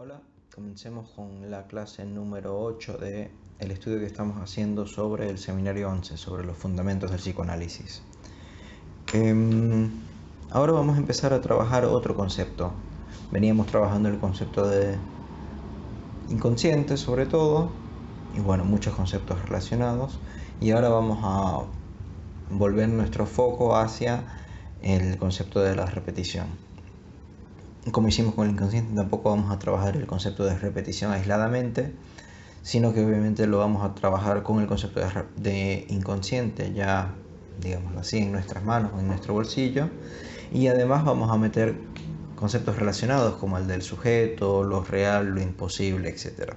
Hola, comencemos con la clase número 8 de el estudio que estamos haciendo sobre el seminario 11, sobre los fundamentos del psicoanálisis. Ahora vamos a empezar a trabajar otro concepto. Veníamos trabajando el concepto de inconsciente sobre todo, y bueno, muchos conceptos relacionados, y ahora vamos a volver nuestro foco hacia el concepto de la repetición. Como hicimos con el inconsciente, tampoco vamos a trabajar el concepto de repetición aisladamente, sino que obviamente lo vamos a trabajar con el concepto de inconsciente, ya digámoslo así, en nuestras manos o en nuestro bolsillo, y además vamos a meter conceptos relacionados como el del sujeto, lo real, lo imposible, etc.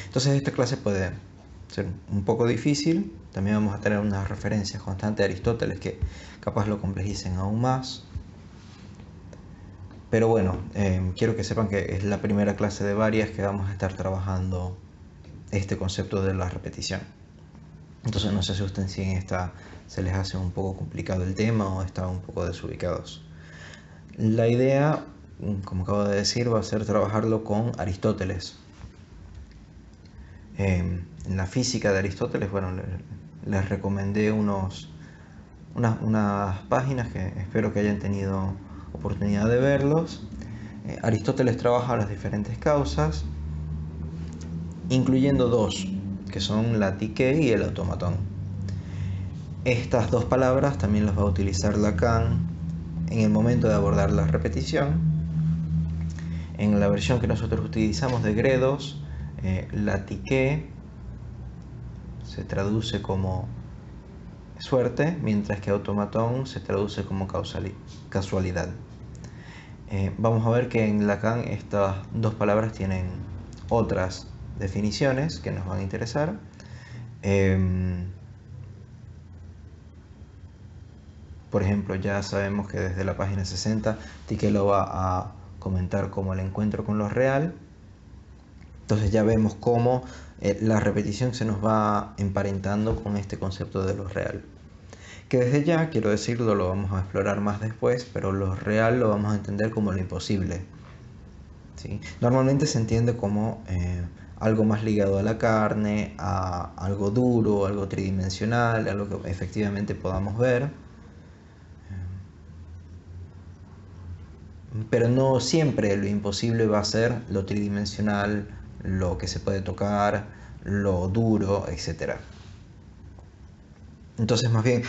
Entonces esta clase puede ser un poco difícil, también vamos a tener unas referencias constantes de Aristóteles que capaz lo complejicen aún más. Pero bueno, quiero que sepan que es la primera clase de varias que vamos a estar trabajando este concepto de la repetición. Entonces no se asusten si en esta se les hace un poco complicado el tema o están un poco desubicados. La idea, como acabo de decir, va a ser trabajarlo con Aristóteles. En la física de Aristóteles, bueno, les recomendé unas páginas que espero que hayan tenido oportunidad de verlos. Aristóteles trabaja las diferentes causas, incluyendo dos, que son la psique y el automatón. Estas dos palabras también las va a utilizar Lacan en el momento de abordar la repetición. En la versión que nosotros utilizamos de Gredos, la psique se traduce como suerte, mientras que automatón se traduce como casualidad. Vamos a ver que en Lacan estas dos palabras tienen otras definiciones que nos van a interesar. Por ejemplo, ya sabemos que desde la página 60 Psique lo va a comentar como el encuentro con lo real. Entonces ya vemos cómo la repetición se nos va emparentando con este concepto de lo real. Que desde ya, quiero decirlo, lo vamos a explorar más después, pero lo real lo vamos a entender como lo imposible, ¿sí? Normalmente se entiende como algo más ligado a la carne, a algo duro, algo tridimensional, algo que efectivamente podamos ver. Pero no siempre lo imposible va a ser lo tridimensional, lo que se puede tocar, lo duro, etc. Entonces más bien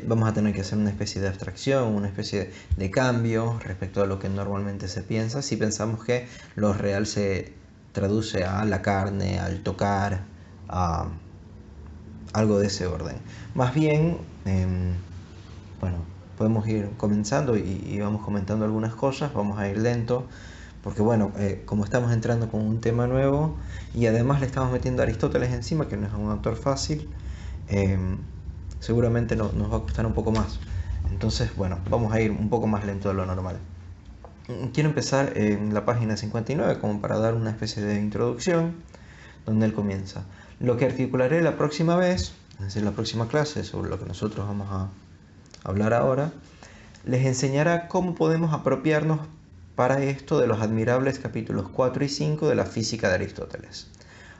vamos a tener que hacer una especie de abstracción, una especie de cambio respecto a lo que normalmente se piensa, si pensamos que lo real se traduce a la carne, al tocar, a algo de ese orden. Más bien, bueno, podemos ir comenzando y vamos comentando algunas cosas, vamos a ir lento, porque bueno, como estamos entrando con un tema nuevo y además le estamos metiendo a Aristóteles encima, que no es un autor fácil, seguramente nos va a costar un poco más. Entonces, bueno, vamos a ir un poco más lento de lo normal. Quiero empezar en la página 59 como para dar una especie de introducción, donde él comienza. Lo que articularé la próxima vez, es decir, la próxima clase, sobre lo que nosotros vamos a hablar ahora, les enseñará cómo podemos apropiarnos para esto de los admirables capítulos 4 y 5 de la física de Aristóteles.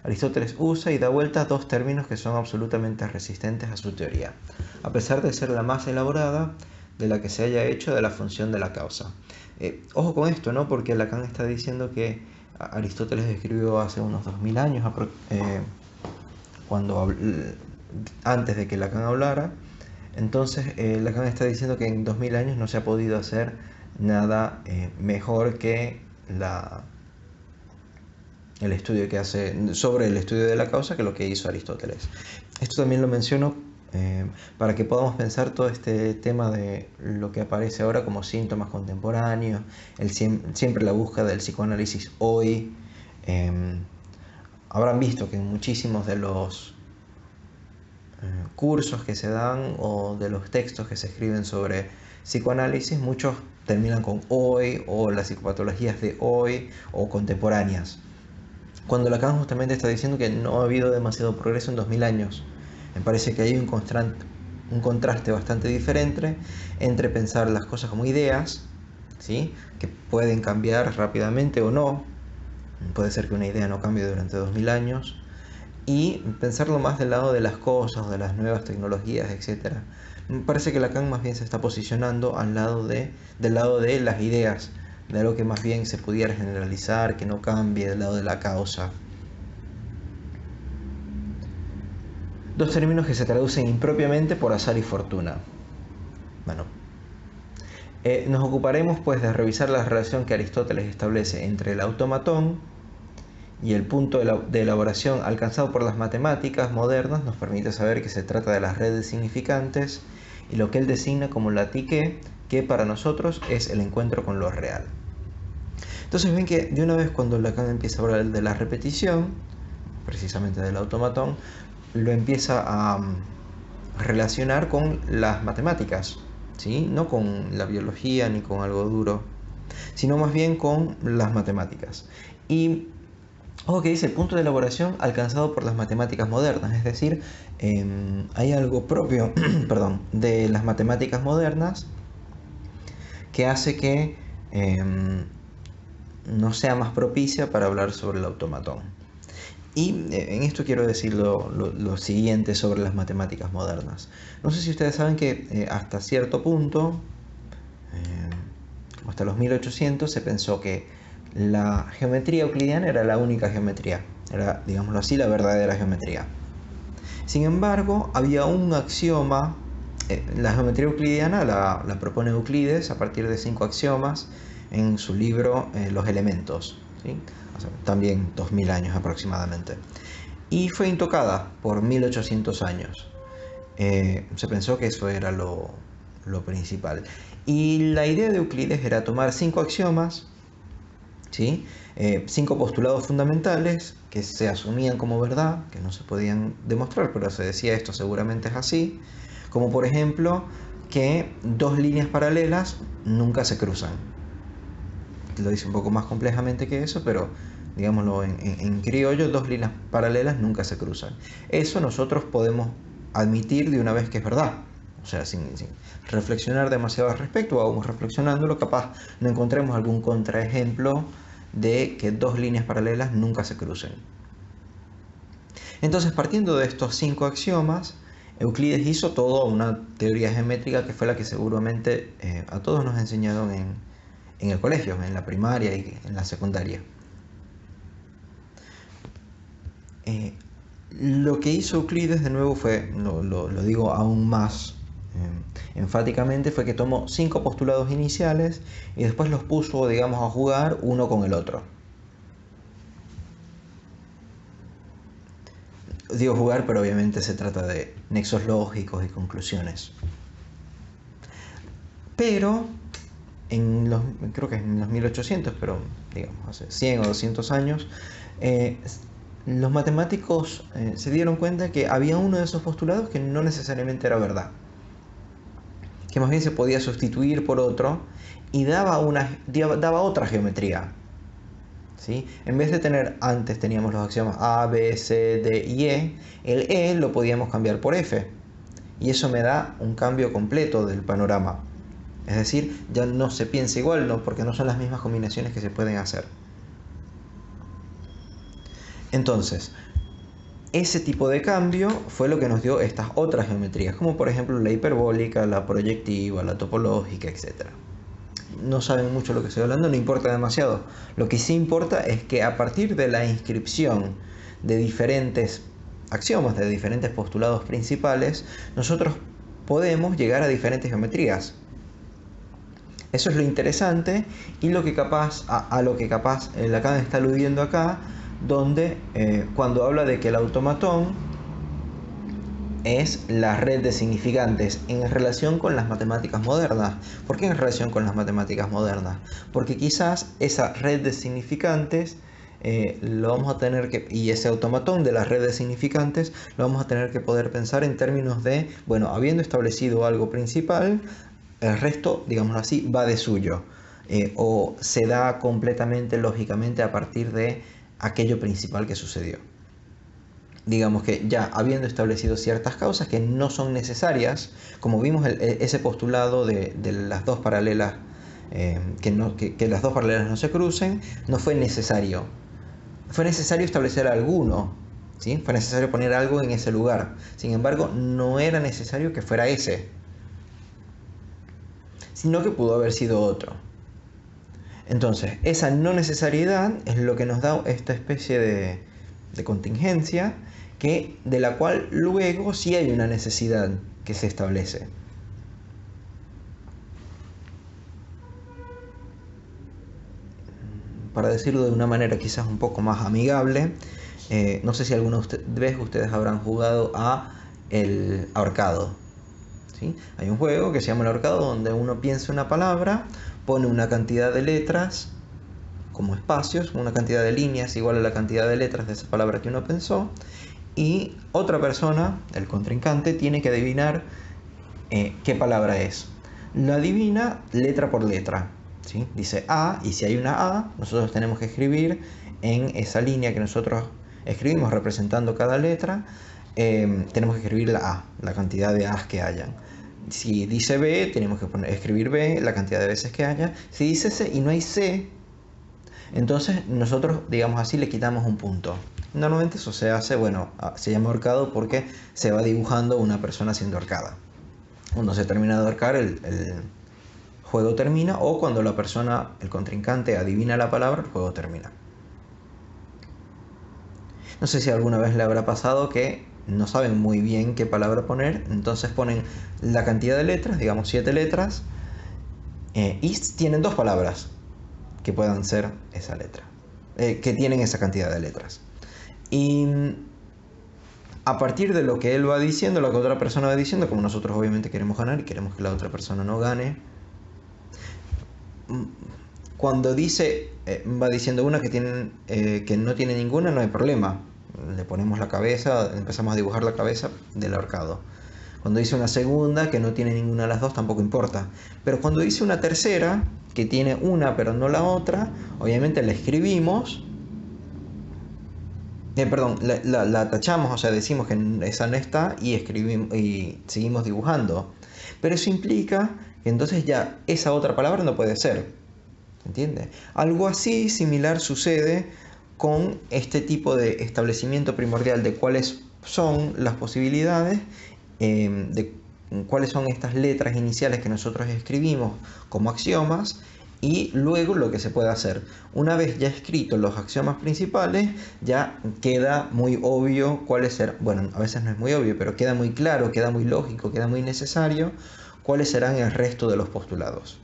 Aristóteles usa y da vuelta dos términos que son absolutamente resistentes a su teoría, a pesar de ser la más elaborada de la que se haya hecho de la función de la causa. Ojo con esto, ¿no? Porque Lacan está diciendo que Aristóteles escribió hace unos 2000 años, antes de que Lacan hablara. Entonces Lacan está diciendo que en 2000 años no se ha podido hacer nada mejor que el estudio que hace sobre el estudio de la causa que lo que hizo Aristóteles. Esto también lo menciono para que podamos pensar todo este tema de lo que aparece ahora como síntomas contemporáneos, siempre la búsqueda del psicoanálisis hoy. Habrán visto que en muchísimos de los cursos que se dan o de los textos que se escriben sobre psicoanálisis, muchos terminan con hoy o las psicopatologías de hoy o contemporáneas, cuando Lacan justamente está diciendo que no ha habido demasiado progreso en 2000 años. Me parece que hay un contraste bastante diferente entre pensar las cosas como ideas, ¿sí?, que pueden cambiar rápidamente o no, puede ser que una idea no cambie durante 2000 años, y pensarlo más del lado de las cosas, de las nuevas tecnologías, etc. Me parece que Lacan más bien se está posicionando del lado de las ideas, de algo que más bien se pudiera generalizar, que no cambie, del lado de la causa. Dos términos que se traducen impropiamente por azar y fortuna. Bueno, nos ocuparemos pues de revisar la relación que Aristóteles establece entre el automatón y el punto de elaboración alcanzado por las matemáticas modernas. Nos permite saber que se trata de las redes significantes y lo que él designa como la psique, que para nosotros es el encuentro con lo real. Entonces ven que de una vez cuando Lacan empieza a hablar de la repetición, precisamente del automatón, lo empieza a relacionar con las matemáticas, ¿sí? No con la biología ni con algo duro, sino más bien con las matemáticas. Y ojo que dice el punto de elaboración alcanzado por las matemáticas modernas, es decir, hay algo propio perdón, de las matemáticas modernas que hace que no sea más propicia para hablar sobre el automatón. Y en esto quiero decir lo siguiente sobre las matemáticas modernas. No sé si ustedes saben que hasta cierto punto, hasta los 1800, se pensó que la geometría euclidiana era la única geometría, era, digámoslo así, la verdadera geometría. Sin embargo, había un axioma, la geometría euclidiana la propone Euclides a partir de 5 axiomas en su libro Los Elementos, ¿sí? O sea, también 2000 años aproximadamente. Y fue intocada por 1800 años. Se pensó que eso era lo principal. Y la idea de Euclides era tomar 5 axiomas, ¿sí? 5 postulados fundamentales que se asumían como verdad, que no se podían demostrar, pero se decía esto seguramente es así, como por ejemplo que dos líneas paralelas nunca se cruzan. Lo dice un poco más complejamente que eso, pero digámoslo en criollo, dos líneas paralelas nunca se cruzan. Eso nosotros podemos admitir de una vez que es verdad. O sea, sin reflexionar demasiado al respecto, o aún reflexionándolo, capaz no encontremos algún contraejemplo de que dos líneas paralelas nunca se crucen. Entonces, partiendo de estos 5 axiomas, Euclides hizo toda una teoría geométrica que fue la que seguramente a todos nos enseñaron en el colegio, en la primaria y en la secundaria. Lo que hizo Euclides de nuevo fue, lo digo aún más enfáticamente, fue que tomó 5 postulados iniciales y después los puso, digamos, a jugar uno con el otro. Digo jugar, pero obviamente se trata de nexos lógicos y conclusiones. Pero creo que en los 1800, pero digamos hace 100 o 200 años, los matemáticos se dieron cuenta que había uno de esos postulados que no necesariamente era verdad, que más bien se podía sustituir por otro y daba otra geometría, ¿sí? En vez de tener, antes teníamos los axiomas A, B, C, D y E, el E lo podíamos cambiar por F, y eso me da un cambio completo del panorama. Es decir, ya no se piensa igual, ¿no? Porque no son las mismas combinaciones que se pueden hacer. Entonces, ese tipo de cambio fue lo que nos dio estas otras geometrías, como por ejemplo la hiperbólica, la proyectiva, la topológica, etc. No saben mucho lo que estoy hablando, no importa demasiado. Lo que sí importa es que a partir de la inscripción de diferentes axiomas, de diferentes postulados principales, nosotros podemos llegar a diferentes geometrías. Eso es lo interesante y lo que capaz, a lo que capaz Lacan está aludiendo acá, donde cuando habla de que el automatón es la red de significantes en relación con las matemáticas modernas. ¿Por qué en relación con las matemáticas modernas? Porque quizás esa red de significantes lo vamos a tener que, y ese automatón de la red de significantes lo vamos a tener que poder pensar en términos de, bueno, habiendo establecido algo principal, el resto, digámoslo así, va de suyo, o se da completamente lógicamente a partir de aquello principal que sucedió. Digamos que ya habiendo establecido ciertas causas que no son necesarias, como vimos ese postulado de las dos paralelas, que las dos paralelas no se crucen, no fue necesario fue necesario establecer alguno, ¿sí? Fue necesario poner algo en ese lugar. Sin embargo, no era necesario que fuera ese, sino que pudo haber sido otro. Entonces, esa no necesariedad es lo que nos da esta especie de contingencia, de la cual luego sí hay una necesidad que se establece. Para decirlo de una manera quizás un poco más amigable, no sé si alguna vez ustedes habrán jugado a el ahorcado, ¿sí? Hay un juego que se llama el ahorcado donde uno piensa una palabra, pone una cantidad de letras como espacios, una cantidad de líneas igual a la cantidad de letras de esa palabra que uno pensó, y otra persona, el contrincante, tiene que adivinar qué palabra es. Lo adivina letra por letra, ¿sí? Dice A, y si hay una A, nosotros tenemos que escribir en esa línea que nosotros escribimos representando cada letra, tenemos que escribir la A, la cantidad de A's que hayan. Si dice B, tenemos que escribir B, la cantidad de veces que haya. Si dice C y no hay C, entonces nosotros, digamos así, le quitamos un punto. Normalmente eso se hace, bueno, se llama ahorcado porque se va dibujando una persona siendo ahorcada. Cuando se termina de ahorcar, el juego termina, o cuando la persona, el contrincante, adivina la palabra, el juego termina. No sé si alguna vez le habrá pasado que no saben muy bien qué palabra poner, entonces ponen la cantidad de letras, digamos 7 letras, y tienen 2 palabras que puedan ser esa letra, que tienen esa cantidad de letras. Y a partir de lo que él va diciendo, lo que otra persona va diciendo, como nosotros obviamente queremos ganar y queremos que la otra persona no gane, cuando dice, va diciendo una que no tiene ninguna, no hay problema. Le ponemos la cabeza, empezamos a dibujar la cabeza del ahorcado. Cuando dice una segunda que no tiene ninguna de las dos, tampoco importa. Pero cuando dice una tercera, que tiene una pero no la otra, obviamente la escribimos. La tachamos, o sea, decimos que esa no está y escribimos y seguimos dibujando. Pero eso implica que entonces ya esa otra palabra no puede ser. ¿Entiende? Algo así similar sucede con este tipo de establecimiento primordial de cuáles son las posibilidades, de cuáles son estas letras iniciales que nosotros escribimos como axiomas, y luego lo que se puede hacer. Una vez ya escritos los axiomas principales, ya queda muy obvio cuáles serán, bueno, a veces no es muy obvio, pero queda muy claro, queda muy lógico, queda muy necesario cuáles serán el resto de los postulados.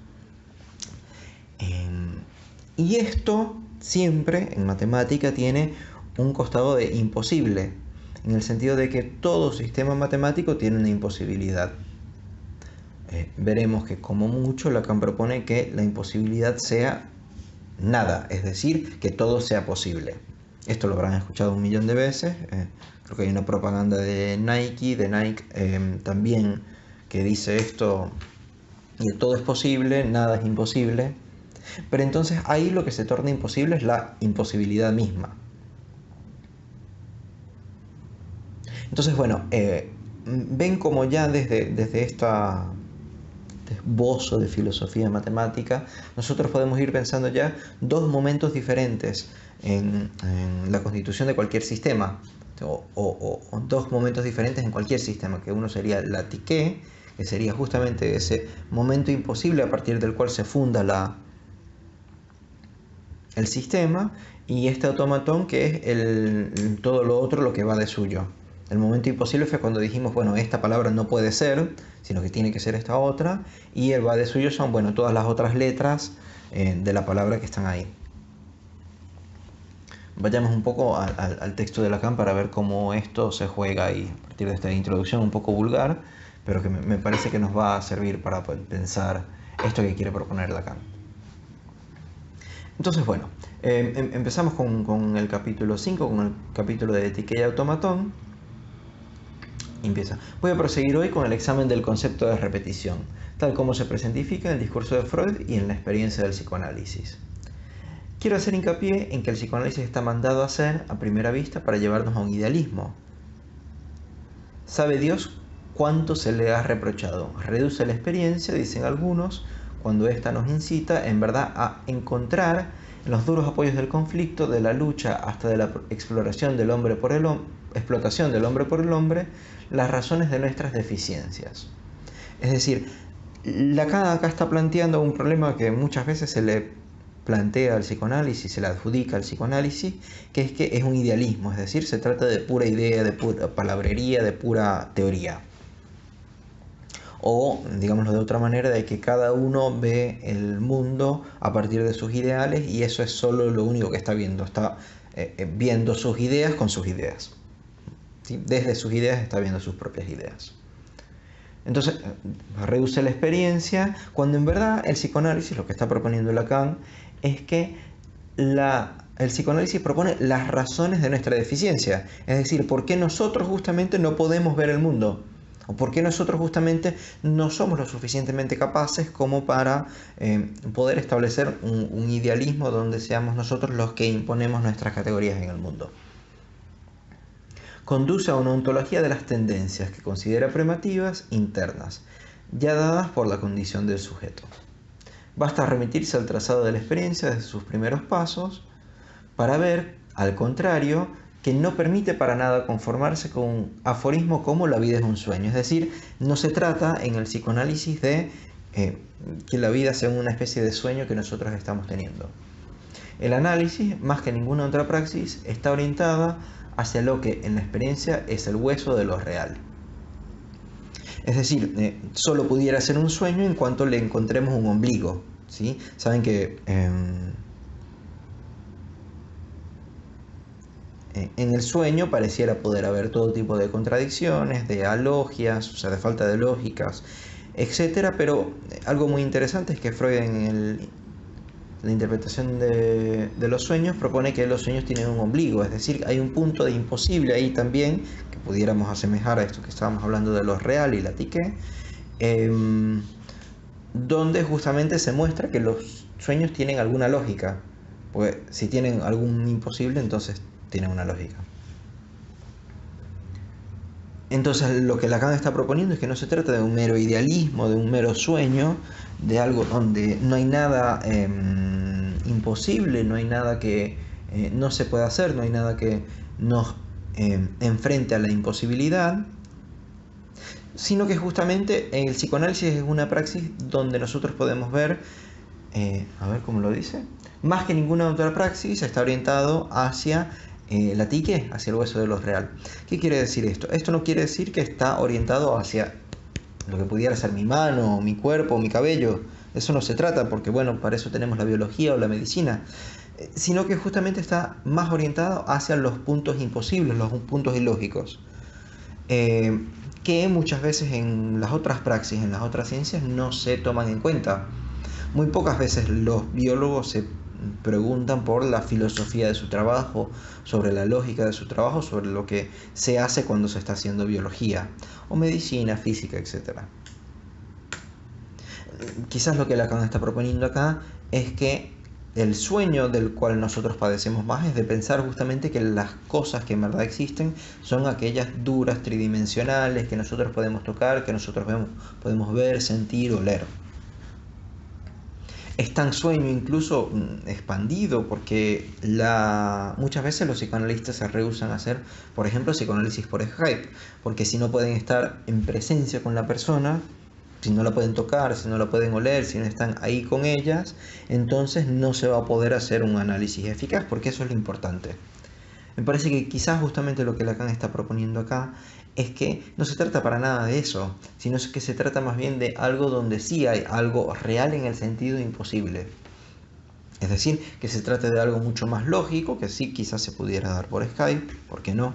Y esto siempre en matemática tiene un costado de imposible, en el sentido de que todo sistema matemático tiene una imposibilidad. Veremos que como mucho Lacan propone que la imposibilidad sea nada, es decir, que todo sea posible. Esto lo habrán escuchado 1.000.000 de veces. Creo que hay una propaganda de Nike también, que dice esto, que todo es posible, nada es imposible. Pero entonces ahí lo que se torna imposible es la imposibilidad misma. Entonces, bueno, ven como ya desde este esbozo de filosofía matemática, nosotros podemos ir pensando ya 2 momentos diferentes en la constitución de cualquier sistema, o 2 momentos diferentes en cualquier sistema, que uno sería la psique, que sería justamente ese momento imposible a partir del cual se funda el sistema, y este automatón que es todo lo otro, lo que va de suyo. El momento imposible fue cuando dijimos, bueno, esta palabra no puede ser, sino que tiene que ser esta otra, y el va de suyo son, bueno, todas las otras letras de la palabra que están ahí. Vayamos un poco al texto de Lacan para ver cómo esto se juega ahí, a partir de esta introducción un poco vulgar, pero que me parece que nos va a servir para pensar esto que quiere proponer Lacan. Entonces, bueno, empezamos con el capítulo 5, con el capítulo de Ética y Automatón. Empieza. Voy a proseguir hoy con el examen del concepto de repetición, tal como se presentifica en el discurso de Freud y en la experiencia del psicoanálisis. Quiero hacer hincapié en que el psicoanálisis está mandado a hacer a primera vista para llevarnos a un idealismo. ¿Sabe Dios cuánto se le ha reprochado? Reduce la experiencia, dicen algunos, cuando ésta nos incita en verdad a encontrar en los duros apoyos del conflicto, de la lucha hasta de la exploración del hombre por el explotación del hombre por el hombre, las razones de nuestras deficiencias. Es decir, Lacan acá está planteando un problema que muchas veces se le plantea al psicoanálisis, se le adjudica al psicoanálisis, que es un idealismo, es decir, se trata de pura idea, de pura palabrería, de pura teoría. O, digámoslo de otra manera, de que cada uno ve el mundo a partir de sus ideales y eso es solo lo único que está viendo. Está viendo sus ideas con sus ideas. ¿Sí? Desde sus ideas está viendo sus propias ideas. Entonces, reduce la experiencia, cuando en verdad el psicoanálisis, lo que está proponiendo Lacan, es que el psicoanálisis propone las razones de nuestra deficiencia. Es decir, por qué nosotros justamente no podemos ver el mundo. O por qué nosotros justamente no somos lo suficientemente capaces como para poder establecer un idealismo donde seamos nosotros los que imponemos nuestras categorías en el mundo. Conduce a una ontología de las tendencias que considera primitivas internas, ya dadas por la condición del sujeto. Basta remitirse al trazado de la experiencia desde sus primeros pasos para ver, al contrario, que no permite para nada conformarse con un aforismo como la vida es un sueño. Es decir, no se trata en el psicoanálisis de que la vida sea una especie de sueño que nosotros estamos teniendo. El análisis, más que ninguna otra praxis, está orientada hacia lo que en la experiencia es el hueso de lo real. Es decir, solo pudiera ser un sueño en cuanto le encontremos un ombligo, ¿sí? Saben que en el sueño pareciera poder haber todo tipo de contradicciones, de alogias, o sea, de falta de lógicas, etc. Pero algo muy interesante es que Freud en la interpretación de los sueños propone que los sueños tienen un ombligo, es decir, hay un punto de imposible ahí también, que pudiéramos asemejar a esto que estábamos hablando de lo real y la psique, donde justamente se muestra que los sueños tienen alguna lógica, pues si tienen algún imposible, entonces tienen una lógica. Entonces lo que Lacan está proponiendo es que no se trata de un mero idealismo, de un mero sueño, de algo donde no hay nada imposible, no hay nada que no se pueda hacer, no hay nada que nos enfrente a la imposibilidad, sino que justamente el psicoanálisis es una praxis donde nosotros podemos ver, a ver cómo lo dice, más que ninguna otra praxis está orientado hacia la psique, hacia el hueso de lo real. ¿Qué quiere decir esto? Esto no quiere decir que está orientado hacia lo que pudiera ser mi mano, mi cuerpo, mi cabello. Eso no se trata, porque bueno, para eso tenemos la biología o la medicina. Sino que justamente está más orientado hacia los puntos imposibles, los puntos ilógicos. Que muchas veces en las otras praxis, en las otras ciencias, no se toman en cuenta. Muy pocas veces los biólogos se preguntan por la filosofía de su trabajo, sobre la lógica de su trabajo, sobre lo que se hace cuando se está haciendo biología, o medicina, física, etc. Quizás lo que Lacan está proponiendo acá es que el sueño del cual nosotros padecemos más es de pensar justamente que las cosas que en verdad existen son aquellas duras, tridimensionales, que nosotros podemos tocar, que nosotros podemos ver, sentir, oler. Es tan sueño incluso expandido porque muchas veces los psicoanalistas se rehúsan a hacer, por ejemplo, psicoanálisis por Skype, porque si no pueden estar en presencia con la persona, si no la pueden tocar, si no la pueden oler, si no están ahí con ellas, entonces no se va a poder hacer un análisis eficaz, porque eso es lo importante. Me parece que quizás justamente lo que Lacan está proponiendo acá es que no se trata para nada de eso, sino que se trata más bien de algo donde sí hay algo real en el sentido imposible. Es decir, que se trata de algo mucho más lógico, que sí quizás se pudiera dar por Skype, ¿por qué no?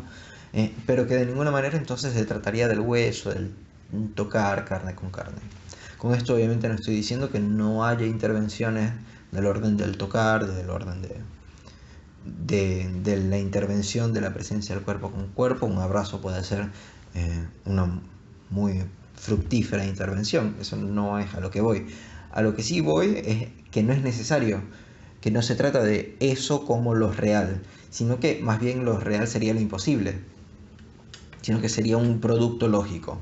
Pero que de ninguna manera entonces se trataría del hueso, del tocar carne con carne. Con esto obviamente no estoy diciendo que no haya intervenciones del orden del tocar, del orden de la intervención de la presencia del cuerpo con cuerpo. Un abrazo puede ser una muy fructífera intervención, eso no es a lo que voy. A lo que sí voy es que no es necesario, que no se trata de eso como lo real, sino que más bien lo real sería lo imposible, sino que sería un producto lógico.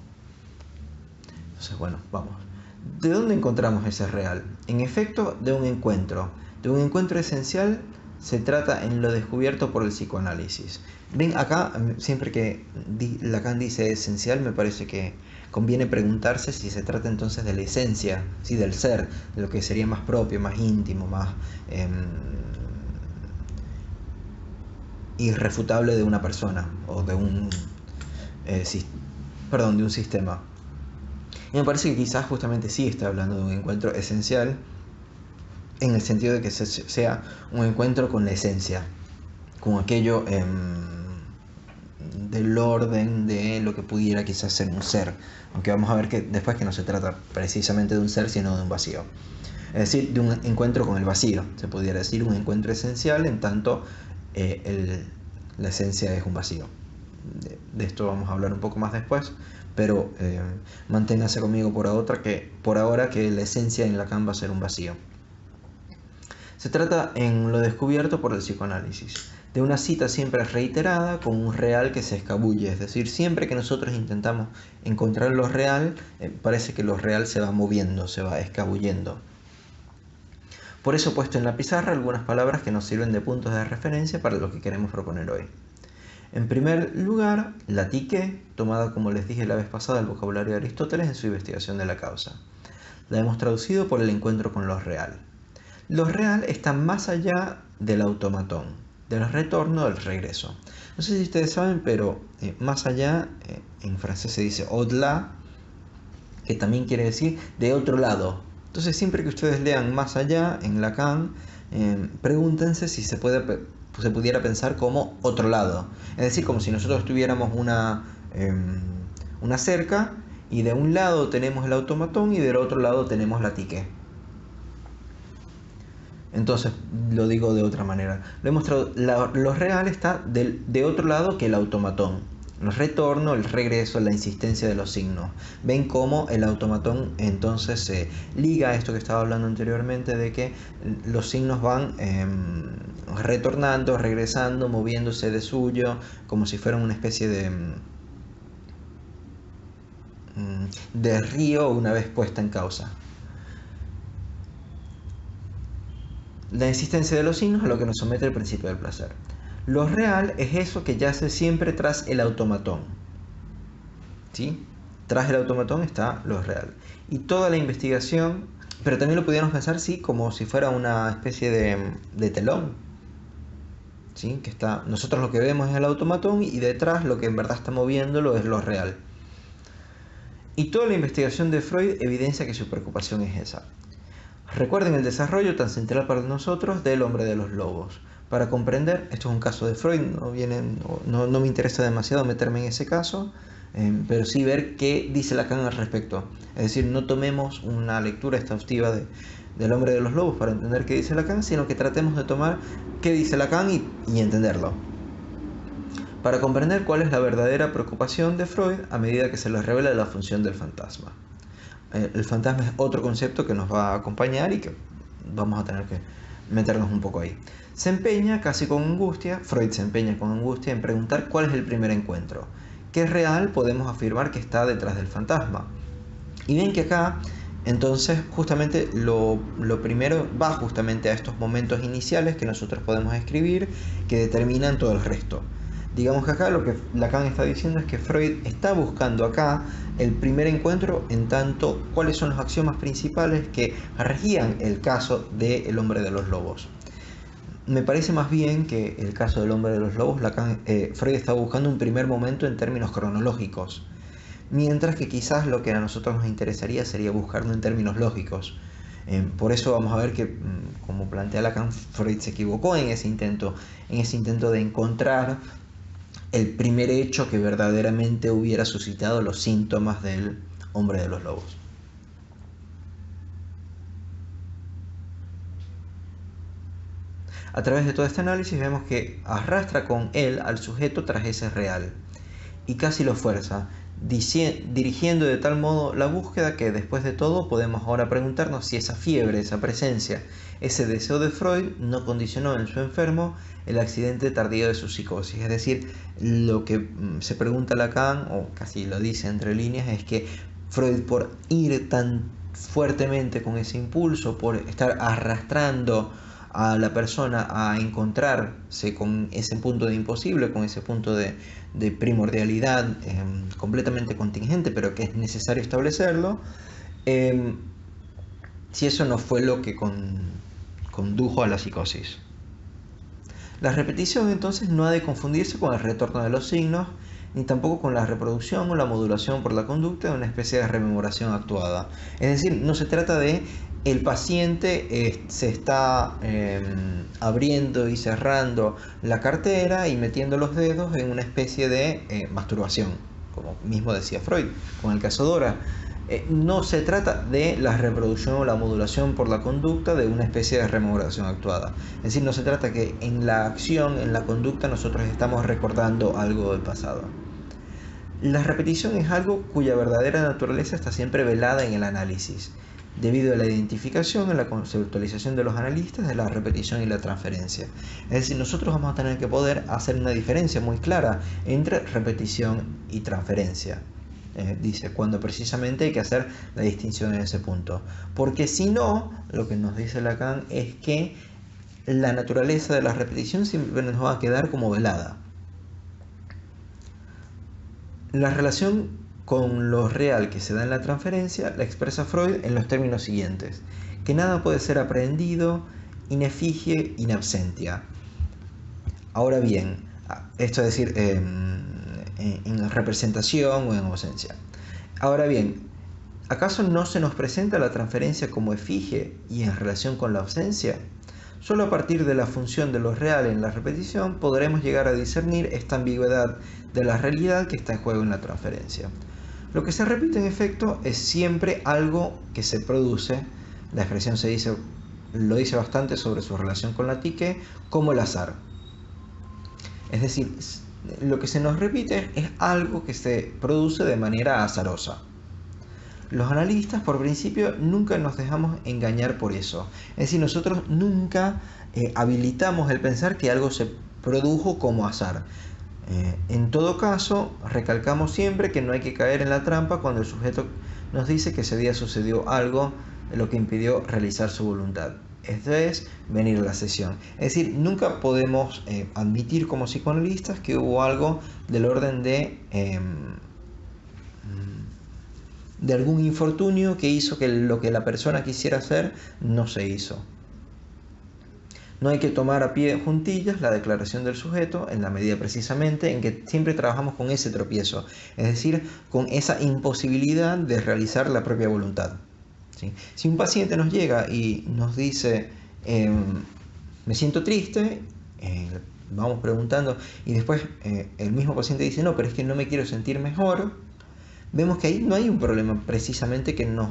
Entonces, bueno, vamos. ¿De dónde encontramos ese real? En efecto, de un encuentro, De un encuentro esencial se trata en lo descubierto por el psicoanálisis. Ven, acá siempre que Lacan dice esencial, me parece que conviene preguntarse si se trata entonces de la esencia, ¿sí? Del ser, de lo que sería más propio, más íntimo, más irrefutable de una persona o de un, de un sistema. Y me parece que quizás justamente sí está hablando de un encuentro esencial, en el sentido de que sea un encuentro con la esencia, con aquello del orden de lo que pudiera quizás ser un ser, aunque vamos a ver que después que no se trata precisamente de un ser, sino de un vacío, es decir, de un encuentro con el vacío, se pudiera decir un encuentro esencial en tanto la esencia es un vacío. De esto vamos a hablar un poco más después, pero manténgase conmigo por ahora que la esencia en Lacan va a ser un vacío. Se trata en lo descubierto por el psicoanálisis, de una cita siempre reiterada con un real que se escabulle, es decir, siempre que nosotros intentamos encontrar lo real, parece que lo real se va moviendo, se va escabullendo. Por eso he puesto en la pizarra algunas palabras que nos sirven de puntos de referencia para lo que queremos proponer hoy. En primer lugar, la psique, tomada como les dije la vez pasada del vocabulario de Aristóteles en su investigación de la causa. La hemos traducido por el encuentro con lo real. Lo real está más allá del automatón, del retorno, del regreso. No sé si ustedes saben, pero más allá, en francés se dice au-delà, que también quiere decir de otro lado. Entonces siempre que ustedes lean más allá en Lacan, pregúntense si se pudiera pensar como otro lado. Es decir, como si nosotros tuviéramos una cerca y de un lado tenemos el automatón y del otro lado tenemos la psique. Entonces, lo digo de otra manera. Lo he mostrado, lo real está de otro lado que el automatón. El retorno, el regreso, la insistencia de los signos. Ven cómo el automatón entonces se liga a esto que estaba hablando anteriormente de que los signos van retornando, regresando, moviéndose de suyo, como si fueran una especie de río una vez puesta en causa. La insistencia de los signos a lo que nos somete el principio del placer. Lo real es eso que yace siempre tras el automatón. ¿Sí? Tras el automatón está lo real. Y toda la investigación, pero también lo pudiéramos pensar, sí, como si fuera una especie de telón. ¿Sí? Que está, nosotros lo que vemos es el automatón y detrás lo que en verdad está moviéndolo es lo real. Y toda la investigación de Freud evidencia que su preocupación es esa. Recuerden el desarrollo tan central para nosotros del hombre de los lobos. Para comprender, esto es un caso de Freud, no me interesa demasiado meterme en ese caso, pero sí ver qué dice Lacan al respecto. Es decir, no tomemos una lectura exhaustiva del hombre de los lobos para entender qué dice Lacan, sino que tratemos de tomar qué dice Lacan y entenderlo. Para comprender cuál es la verdadera preocupación de Freud a medida que se les revela la función del fantasma. El fantasma es otro concepto que nos va a acompañar y que vamos a tener que meternos un poco ahí. Se empeña casi con angustia, Freud se empeña con angustia en preguntar cuál es el primer encuentro. ¿Qué real podemos afirmar que está detrás del fantasma? Y ven que acá, entonces, justamente lo primero va justamente a estos momentos iniciales que nosotros podemos escribir, que determinan todo el resto. Digamos que acá lo que Lacan está diciendo es que Freud está buscando acá el primer encuentro en tanto cuáles son los axiomas principales que regían el caso del hombre de los lobos. Me parece más bien que el caso del hombre de los lobos, Freud está buscando un primer momento en términos cronológicos, mientras que quizás lo que a nosotros nos interesaría sería buscarlo en términos lógicos. Por eso vamos a ver que, como plantea Lacan, Freud se equivocó en ese intento de encontrar el primer hecho que verdaderamente hubiera suscitado los síntomas del hombre de los lobos. A través de todo este análisis vemos que arrastra con él al sujeto tras ese real y casi lo fuerza, dirigiendo de tal modo la búsqueda que después de todo podemos ahora preguntarnos si esa fiebre, esa presencia, ese deseo de Freud no condicionó en su enfermo el accidente tardío de su psicosis. Es decir, lo que se pregunta Lacan, o casi lo dice entre líneas, es que Freud, por ir tan fuertemente con ese impulso, por estar arrastrando a la persona a encontrarse con ese punto de imposible, con ese punto de primordialidad completamente contingente, pero que es necesario establecerlo, si eso no fue lo que condujo a la psicosis. La repetición entonces no ha de confundirse con el retorno de los signos, ni tampoco con la reproducción o la modulación por la conducta de una especie de rememoración actuada. Es decir, no se trata de el paciente se está abriendo y cerrando la cartera y metiendo los dedos en una especie de masturbación, como mismo decía Freud con el caso Dora. No se trata de la reproducción o la modulación por la conducta de una especie de rememoración actuada. Es decir, no se trata que en la acción, en la conducta, nosotros estamos recordando algo del pasado. La repetición es algo cuya verdadera naturaleza está siempre velada en el análisis, debido a la identificación en la conceptualización de los analistas de la repetición y la transferencia. Es decir, nosotros vamos a tener que poder hacer una diferencia muy clara entre repetición y transferencia. Dice, cuando precisamente hay que hacer la distinción en ese punto. Porque si no, lo que nos dice Lacan es que la naturaleza de la repetición siempre nos va a quedar como velada. La relación con lo real que se da en la transferencia la expresa Freud en los términos siguientes: que nada puede ser aprehendido in effigie in absentia. Ahora bien, esto es decir, en representación o en ausencia. Ahora bien, ¿acaso no se nos presenta la transferencia como efigie y en relación con la ausencia? Solo a partir de la función de lo real en la repetición podremos llegar a discernir esta ambigüedad de la realidad que está en juego en la transferencia. Lo que se repite en efecto es siempre algo que se produce. La expresión lo dice bastante sobre su relación con la psique, como el azar. Es decir, lo que se nos repite es algo que se produce de manera azarosa. Los analistas, por principio, nunca nos dejamos engañar por eso. Es decir, nosotros nunca habilitamos el pensar que algo se produjo como azar. En todo caso, recalcamos siempre que no hay que caer en la trampa cuando el sujeto nos dice que ese día sucedió algo de lo que impidió realizar su voluntad. Esto es venir a la sesión. Es decir, nunca podemos admitir como psicoanalistas que hubo algo del orden de algún infortunio que hizo que lo que la persona quisiera hacer no se hizo. No hay que tomar a pie juntillas la declaración del sujeto en la medida precisamente en que siempre trabajamos con ese tropiezo, es decir, con esa imposibilidad de realizar la propia voluntad. ¿Sí? Si un paciente nos llega y nos dice, me siento triste, vamos preguntando, y después el mismo paciente dice, no, pero es que no me quiero sentir mejor, vemos que ahí no hay un problema precisamente que nos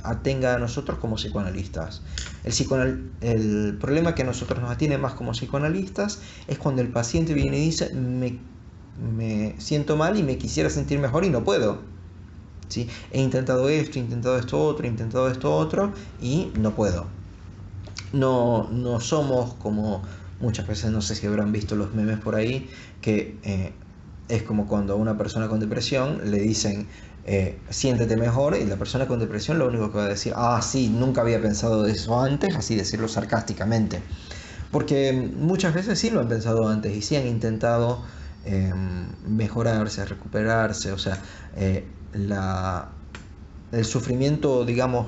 atenga a nosotros como psicoanalistas. El problema que a nosotros nos atiene más como psicoanalistas es cuando el paciente viene y dice, me siento mal y me quisiera sentir mejor y no puedo. ¿Sí? He intentado esto otro y no puedo. No somos como muchas veces, no sé si habrán visto los memes por ahí, que es como cuando a una persona con depresión le dicen siéntete mejor, y la persona con depresión lo único que va a decir, sí, nunca había pensado de eso antes, así decirlo sarcásticamente, porque muchas veces sí lo han pensado antes y sí han intentado mejorarse, recuperarse, o sea, el sufrimiento, digamos,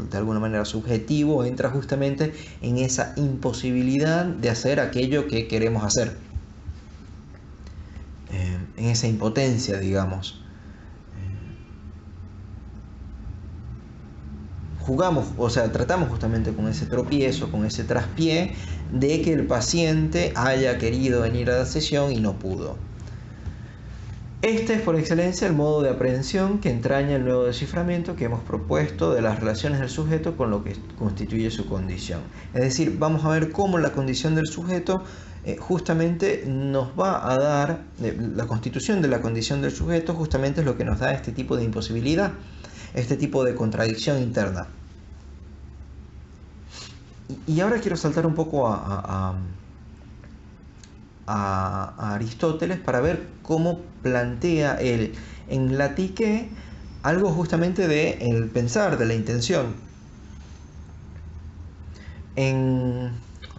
de alguna manera subjetivo, entra justamente en esa imposibilidad de hacer aquello que queremos hacer, en esa impotencia, digamos. Tratamos justamente con ese tropiezo, con ese traspié de que el paciente haya querido venir a la sesión y no pudo. Este es por excelencia el modo de aprehensión que entraña el nuevo desciframiento que hemos propuesto de las relaciones del sujeto con lo que constituye su condición. Es decir, vamos a ver cómo la condición del sujeto justamente nos va a dar, la constitución de la condición del sujeto justamente es lo que nos da este tipo de imposibilidad, este tipo de contradicción interna. Y ahora quiero saltar un poco a Aristóteles para ver cómo plantea él en la psique algo justamente del pensar, de la intención.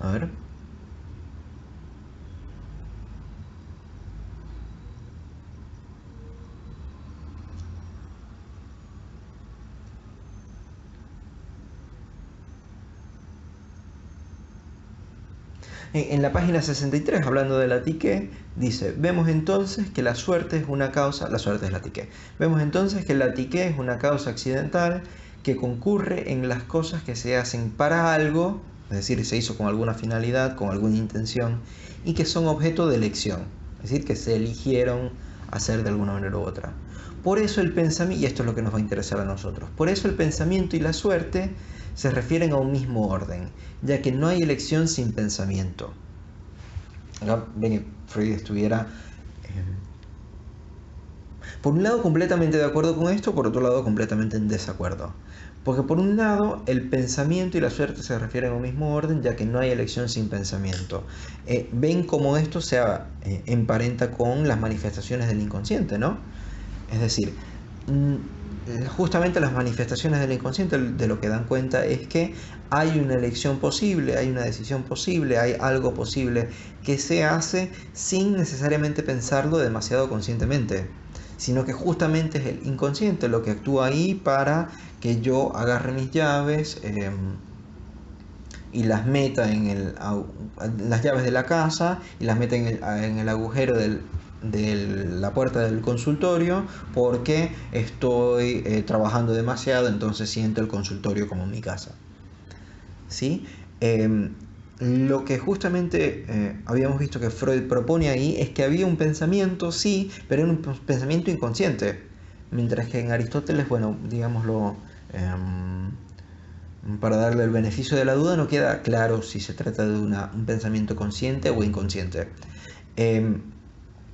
A ver. En la página 63, hablando de la psique, dice, vemos entonces que la suerte es una causa, la suerte es la psique. Vemos entonces que la psique es una causa accidental que concurre en las cosas que se hacen para algo, es decir, se hizo con alguna finalidad, con alguna intención, y que son objeto de elección, es decir, que se eligieron hacer de alguna manera u otra. Por eso el pensamiento, y esto es lo que nos va a interesar a nosotros, por eso el pensamiento y la suerte se refieren a un mismo orden, ya que no hay elección sin pensamiento. Acá ven que Freud estuviera por un lado completamente de acuerdo con esto, por otro lado completamente en desacuerdo. Porque por un lado el pensamiento y la suerte se refieren a un mismo orden, ya que no hay elección sin pensamiento. Ven cómo esto se emparenta con las manifestaciones del inconsciente, ¿no? Es decir, justamente las manifestaciones del inconsciente de lo que dan cuenta es que hay una elección posible, hay una decisión posible, hay algo posible que se hace sin necesariamente pensarlo demasiado conscientemente, sino que justamente es el inconsciente lo que actúa ahí para que yo agarre mis llaves y las meta en las llaves de la casa y las meta en el agujero de la puerta del consultorio porque estoy trabajando demasiado, entonces siento el consultorio como mi casa. ¿Sí? Lo que justamente habíamos visto que Freud propone ahí es que había un pensamiento, sí, pero era un pensamiento inconsciente. Mientras que en Aristóteles, bueno, digámoslo, para darle el beneficio de la duda, no queda claro si se trata de un pensamiento consciente o inconsciente. Sobre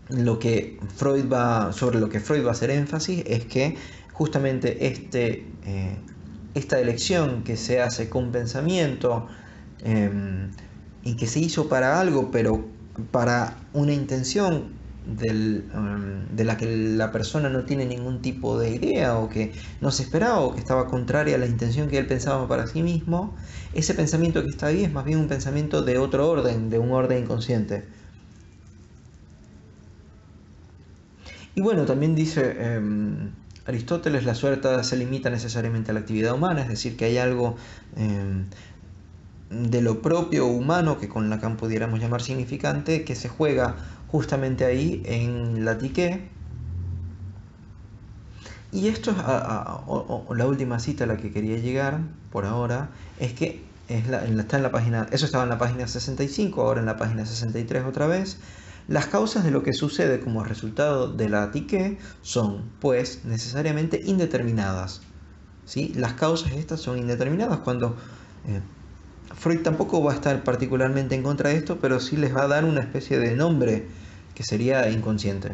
lo que Freud va a hacer énfasis es que justamente esta elección que se hace con pensamiento y que se hizo para algo, pero para una intención de la que la persona no tiene ningún tipo de idea o que no se esperaba o que estaba contraria a la intención que él pensaba para sí mismo, ese pensamiento que está ahí es más bien un pensamiento de otro orden, de un orden inconsciente. Y bueno, también dice Aristóteles, la suerte se limita necesariamente a la actividad humana, es decir, que hay algo de lo propio humano, que con Lacan pudiéramos llamar significante, que se juega justamente ahí en la psique. Y esto es la última cita a la que quería llegar por ahora, es que está en la página, eso estaba en la página 65, ahora en la página 63 otra vez. Las causas de lo que sucede como resultado de la psique son, pues, necesariamente indeterminadas. ¿Sí? Las causas estas son indeterminadas cuando Freud tampoco va a estar particularmente en contra de esto, pero sí les va a dar una especie de nombre que sería inconsciente.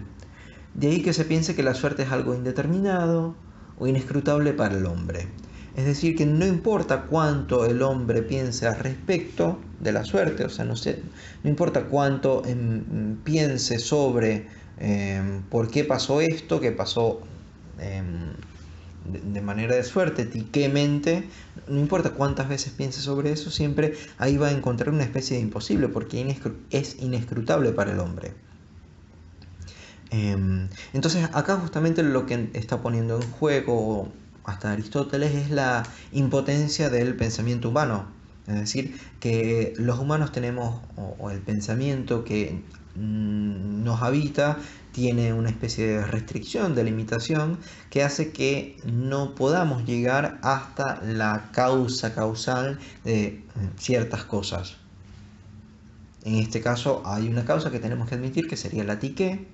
De ahí que se piense que la suerte es algo indeterminado o inescrutable para el hombre. Es decir, que no importa cuánto el hombre piense al respecto de la suerte, o sea, no importa cuánto piense sobre por qué pasó esto, que pasó de manera de suerte, tiquemente, no importa cuántas veces piense sobre eso, siempre ahí va a encontrar una especie de imposible, porque es inescrutable para el hombre. Entonces acá justamente lo que está poniendo en juego hasta Aristóteles es la impotencia del pensamiento humano. Es decir, que los humanos tenemos, o el pensamiento que nos habita, tiene una especie de restricción, de limitación, que hace que no podamos llegar hasta la causa causal de ciertas cosas. En este caso hay una causa que tenemos que admitir, que sería la psique,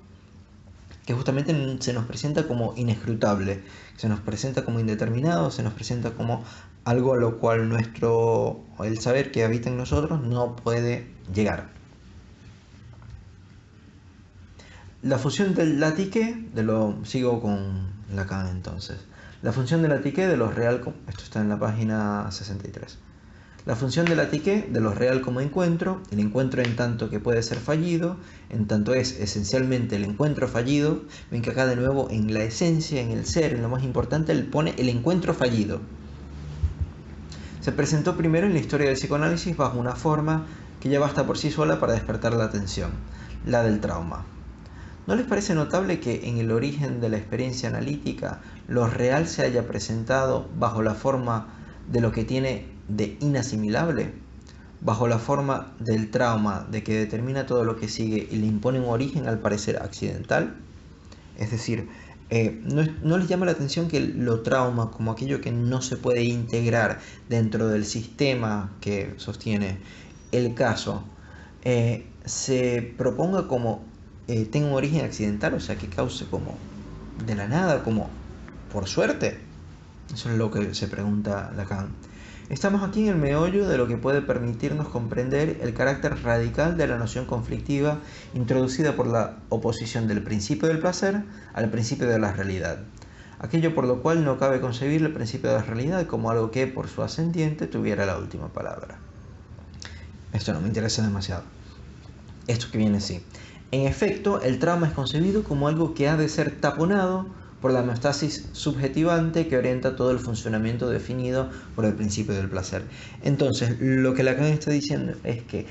que justamente se nos presenta como inescrutable, se nos presenta como indeterminado, se nos presenta como algo a lo cual el saber que habita en nosotros no puede llegar. La función de la psique, sigo con Lacan entonces. La función de la psique de lo real, esto está en la página 63. La función de la psique de lo real como encuentro, el encuentro en tanto que puede ser fallido, en tanto es esencialmente el encuentro fallido. Ven que acá de nuevo en la esencia, en el ser, en lo más importante, él pone el encuentro fallido. Se presentó primero en la historia del psicoanálisis bajo una forma que ya basta por sí sola para despertar la atención, la del trauma. ¿No les parece notable que en el origen de la experiencia analítica lo real se haya presentado bajo la forma de lo que tiene de inasimilable? Bajo la forma del trauma, de que determina todo lo que sigue y le impone un origen al parecer accidental? Es decir, no les llama la atención que lo trauma como aquello que no se puede integrar dentro del sistema que sostiene el caso, se proponga como tenga un origen accidental, o sea, que cause como de la nada, como por suerte. Eso es lo que se pregunta Lacan. Estamos aquí en el meollo de lo que puede permitirnos comprender el carácter radical de la noción conflictiva introducida por la oposición del principio del placer al principio de la realidad. Aquello por lo cual no cabe concebir el principio de la realidad como algo que, por su ascendiente, tuviera la última palabra. Esto no me interesa demasiado. Esto que viene así. En efecto, el trauma es concebido como algo que ha de ser taponado por la homeostasis subjetivante que orienta todo el funcionamiento definido por el principio del placer. Entonces, lo que Lacan está diciendo es que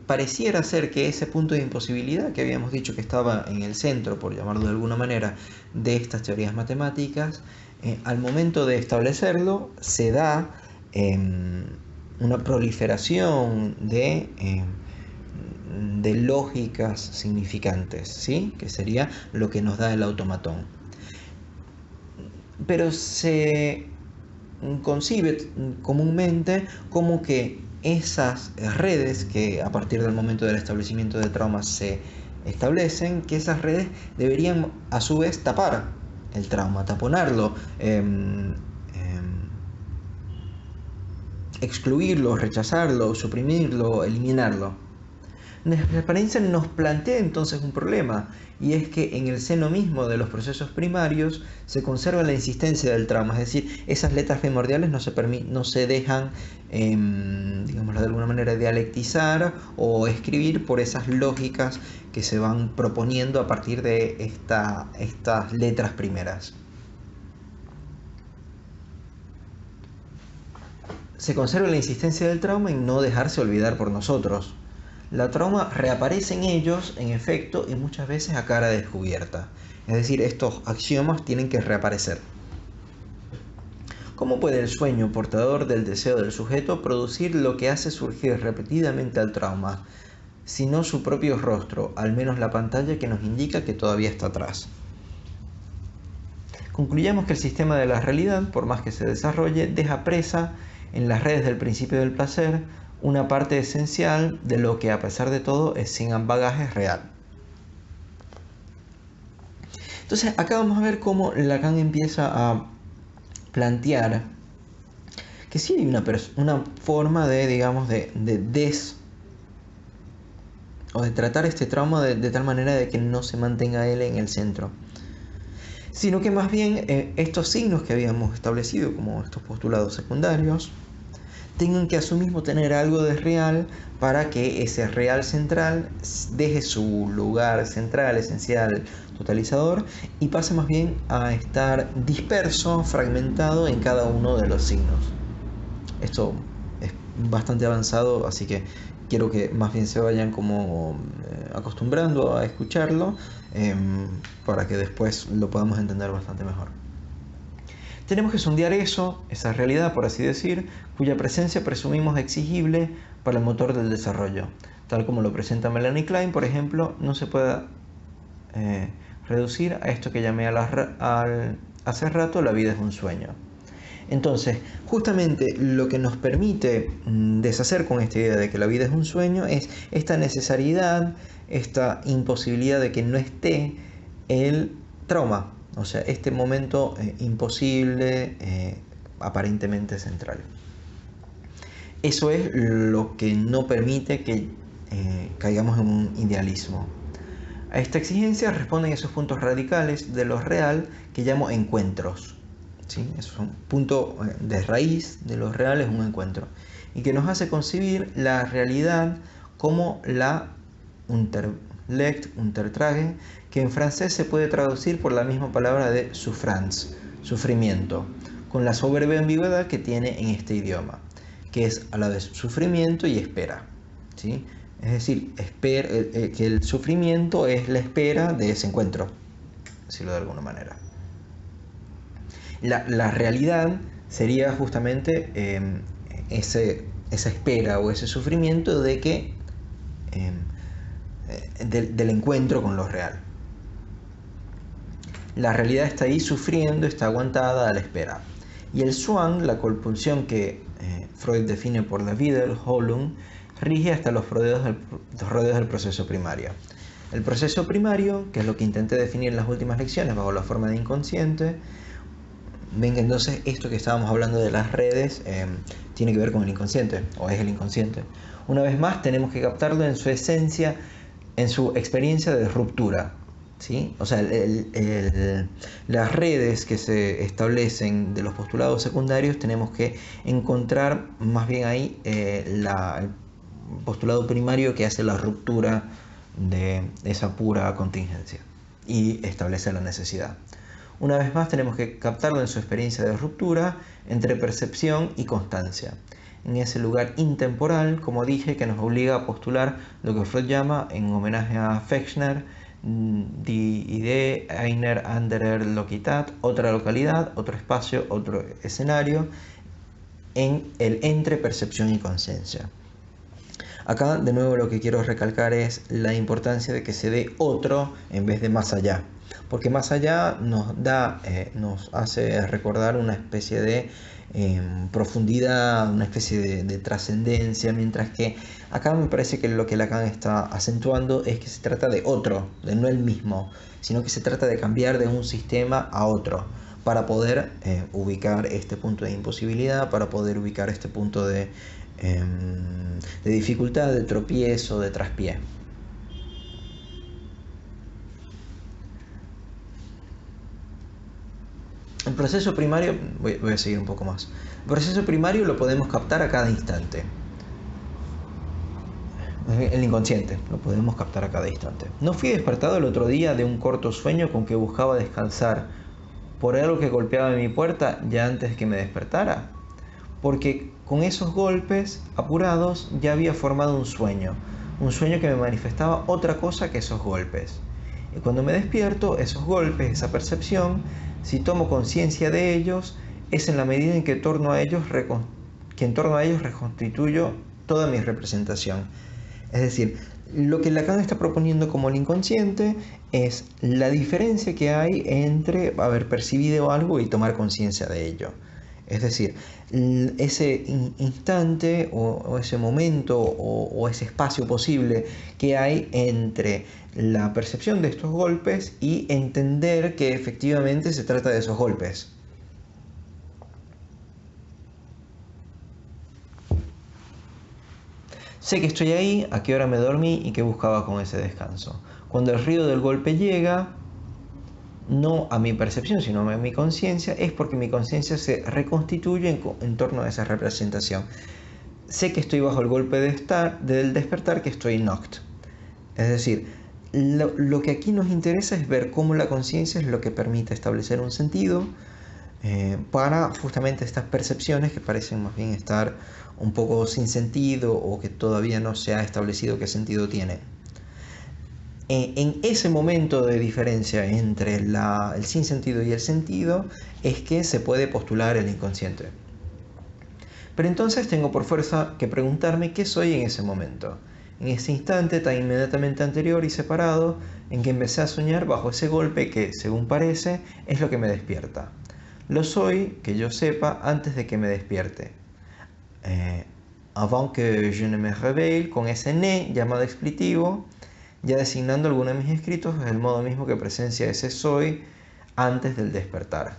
pareciera ser que ese punto de imposibilidad que habíamos dicho que estaba en el centro, por llamarlo de alguna manera, de estas teorías matemáticas, al momento de establecerlo se da una proliferación de lógicas significantes, ¿sí? Que sería lo que nos da el automatón. Pero se concibe comúnmente como que esas redes que a partir del momento del establecimiento de traumas se establecen, que esas redes deberían a su vez tapar el trauma, taponarlo, excluirlo, rechazarlo, suprimirlo, eliminarlo. La experiencia nos plantea entonces un problema, y es que en el seno mismo de los procesos primarios se conserva la insistencia del trauma, es decir, esas letras primordiales no se dejan, digámoslo de alguna manera, dialectizar o escribir por esas lógicas que se van proponiendo a partir de estas letras primeras. Se conserva la insistencia del trauma en no dejarse olvidar por nosotros. La trauma reaparece en ellos, en efecto, y muchas veces a cara descubierta. Es decir, estos axiomas tienen que reaparecer. ¿Cómo puede el sueño portador del deseo del sujeto producir lo que hace surgir repetidamente al trauma, sino su propio rostro, al menos la pantalla que nos indica que todavía está atrás? Concluyamos que el sistema de la realidad, por más que se desarrolle, deja presa en las redes del principio del placer una parte esencial de lo que a pesar de todo es sin bagaje real. Entonces acá vamos a ver cómo Lacan empieza a plantear que sí hay una forma de, digamos, de tratar este trauma de tal manera de que no se mantenga él en el centro, sino que más bien estos signos que habíamos establecido como estos postulados secundarios tengan que a su mismo tener algo de real para que ese real central deje su lugar central, esencial, totalizador y pase más bien a estar disperso, fragmentado en cada uno de los signos. Esto es bastante avanzado, así que quiero que más bien se vayan como acostumbrando a escucharlo para que después lo podamos entender bastante mejor. Tenemos que sondear eso, esa realidad, por así decir, cuya presencia presumimos exigible para el motor del desarrollo. Tal como lo presenta Melanie Klein, por ejemplo, no se puede reducir a esto que llamé hace rato la vida es un sueño. Entonces, justamente lo que nos permite deshacer con esta idea de que la vida es un sueño es esta necesariedad, esta imposibilidad de que no esté el trauma. O sea, este momento imposible, aparentemente central. Eso es lo que no permite que caigamos en un idealismo. A esta exigencia responden esos puntos radicales de lo real que llamo encuentros. ¿Sí? Es un punto de raíz de lo real, es un encuentro. Y que nos hace concebir la realidad como la Untertragen, que en francés se puede traducir por la misma palabra de souffrance, sufrimiento, con la soberbia ambigüedad que tiene en este idioma, que es a la vez sufrimiento y espera. ¿sí? Es decir, que el sufrimiento es la espera de ese encuentro, decirlo de alguna manera. La realidad sería justamente esa espera o ese sufrimiento de que del encuentro con lo real. La realidad está ahí sufriendo, está aguantada a la espera. Y el Zwang, la compulsión que Freud define por la Wiederholung, rige hasta los rodeos del proceso primario. El proceso primario, que es lo que intenté definir en las últimas lecciones bajo la forma de inconsciente, ven que entonces esto que estábamos hablando de las redes tiene que ver con el inconsciente, o es el inconsciente. Una vez más tenemos que captarlo en su esencia, en su experiencia de ruptura, ¿sí? O sea, las redes que se establecen de los postulados secundarios tenemos que encontrar más bien ahí el postulado primario que hace la ruptura de esa pura contingencia y establece la necesidad. Una vez más tenemos que captarlo en su experiencia de ruptura entre percepción y constancia, en ese lugar intemporal, como dije, que nos obliga a postular lo que Freud llama, en homenaje a Fechner, die Idee einer anderen Lokalität, otra localidad, otro espacio, otro escenario, en el entre percepción y conciencia. Acá de nuevo lo que quiero recalcar es la importancia de que se dé otro en vez de más allá, porque más allá nos hace recordar una especie de profundidad, una especie de trascendencia, mientras que acá me parece que lo que Lacan está acentuando es que se trata de otro, de no el mismo, sino que se trata de cambiar de un sistema a otro para poder ubicar este punto de imposibilidad, para poder ubicar este punto de dificultad, de tropiezo, de traspié. El proceso primario, voy a seguir un poco más. El proceso primario lo podemos captar a cada instante. El inconsciente lo podemos captar a cada instante. No fui despertado el otro día de un corto sueño con que buscaba descansar por algo que golpeaba en mi puerta ya antes que me despertara, porque con esos golpes apurados ya había formado un sueño que me manifestaba otra cosa que esos golpes. Y cuando me despierto, esos golpes, esa percepción, si tomo conciencia de ellos, es en la medida en que en torno a ellos reconstituyo toda mi representación. Es decir, lo que Lacan está proponiendo como el inconsciente es la diferencia que hay entre haber percibido algo y tomar conciencia de ello. Es decir, ese instante o ese momento o ese espacio posible que hay entre la percepción de estos golpes y entender que efectivamente se trata de esos golpes. Sé que estoy ahí, a qué hora me dormí y qué buscaba con ese descanso. Cuando el ruido del golpe llega, no a mi percepción, sino a mi conciencia, es porque mi conciencia se reconstituye en torno a esa representación. Sé que estoy bajo el golpe del despertar, que estoy knocked. Es decir, lo que aquí nos interesa es ver cómo la conciencia es lo que permite establecer un sentido para justamente estas percepciones que parecen más bien estar un poco sin sentido o que todavía no se ha establecido qué sentido tiene. En ese momento de diferencia entre el sinsentido y el sentido es que se puede postular el inconsciente. Pero entonces tengo por fuerza que preguntarme qué soy en ese momento, en ese instante tan inmediatamente anterior y separado en que empecé a soñar bajo ese golpe que, según parece, es lo que me despierta. Lo soy, que yo sepa, antes de que me despierte. Avant que je ne me réveille, con ese ne llamado expletivo, ya designando alguno de mis escritos, es el modo mismo que presencia ese soy antes del despertar.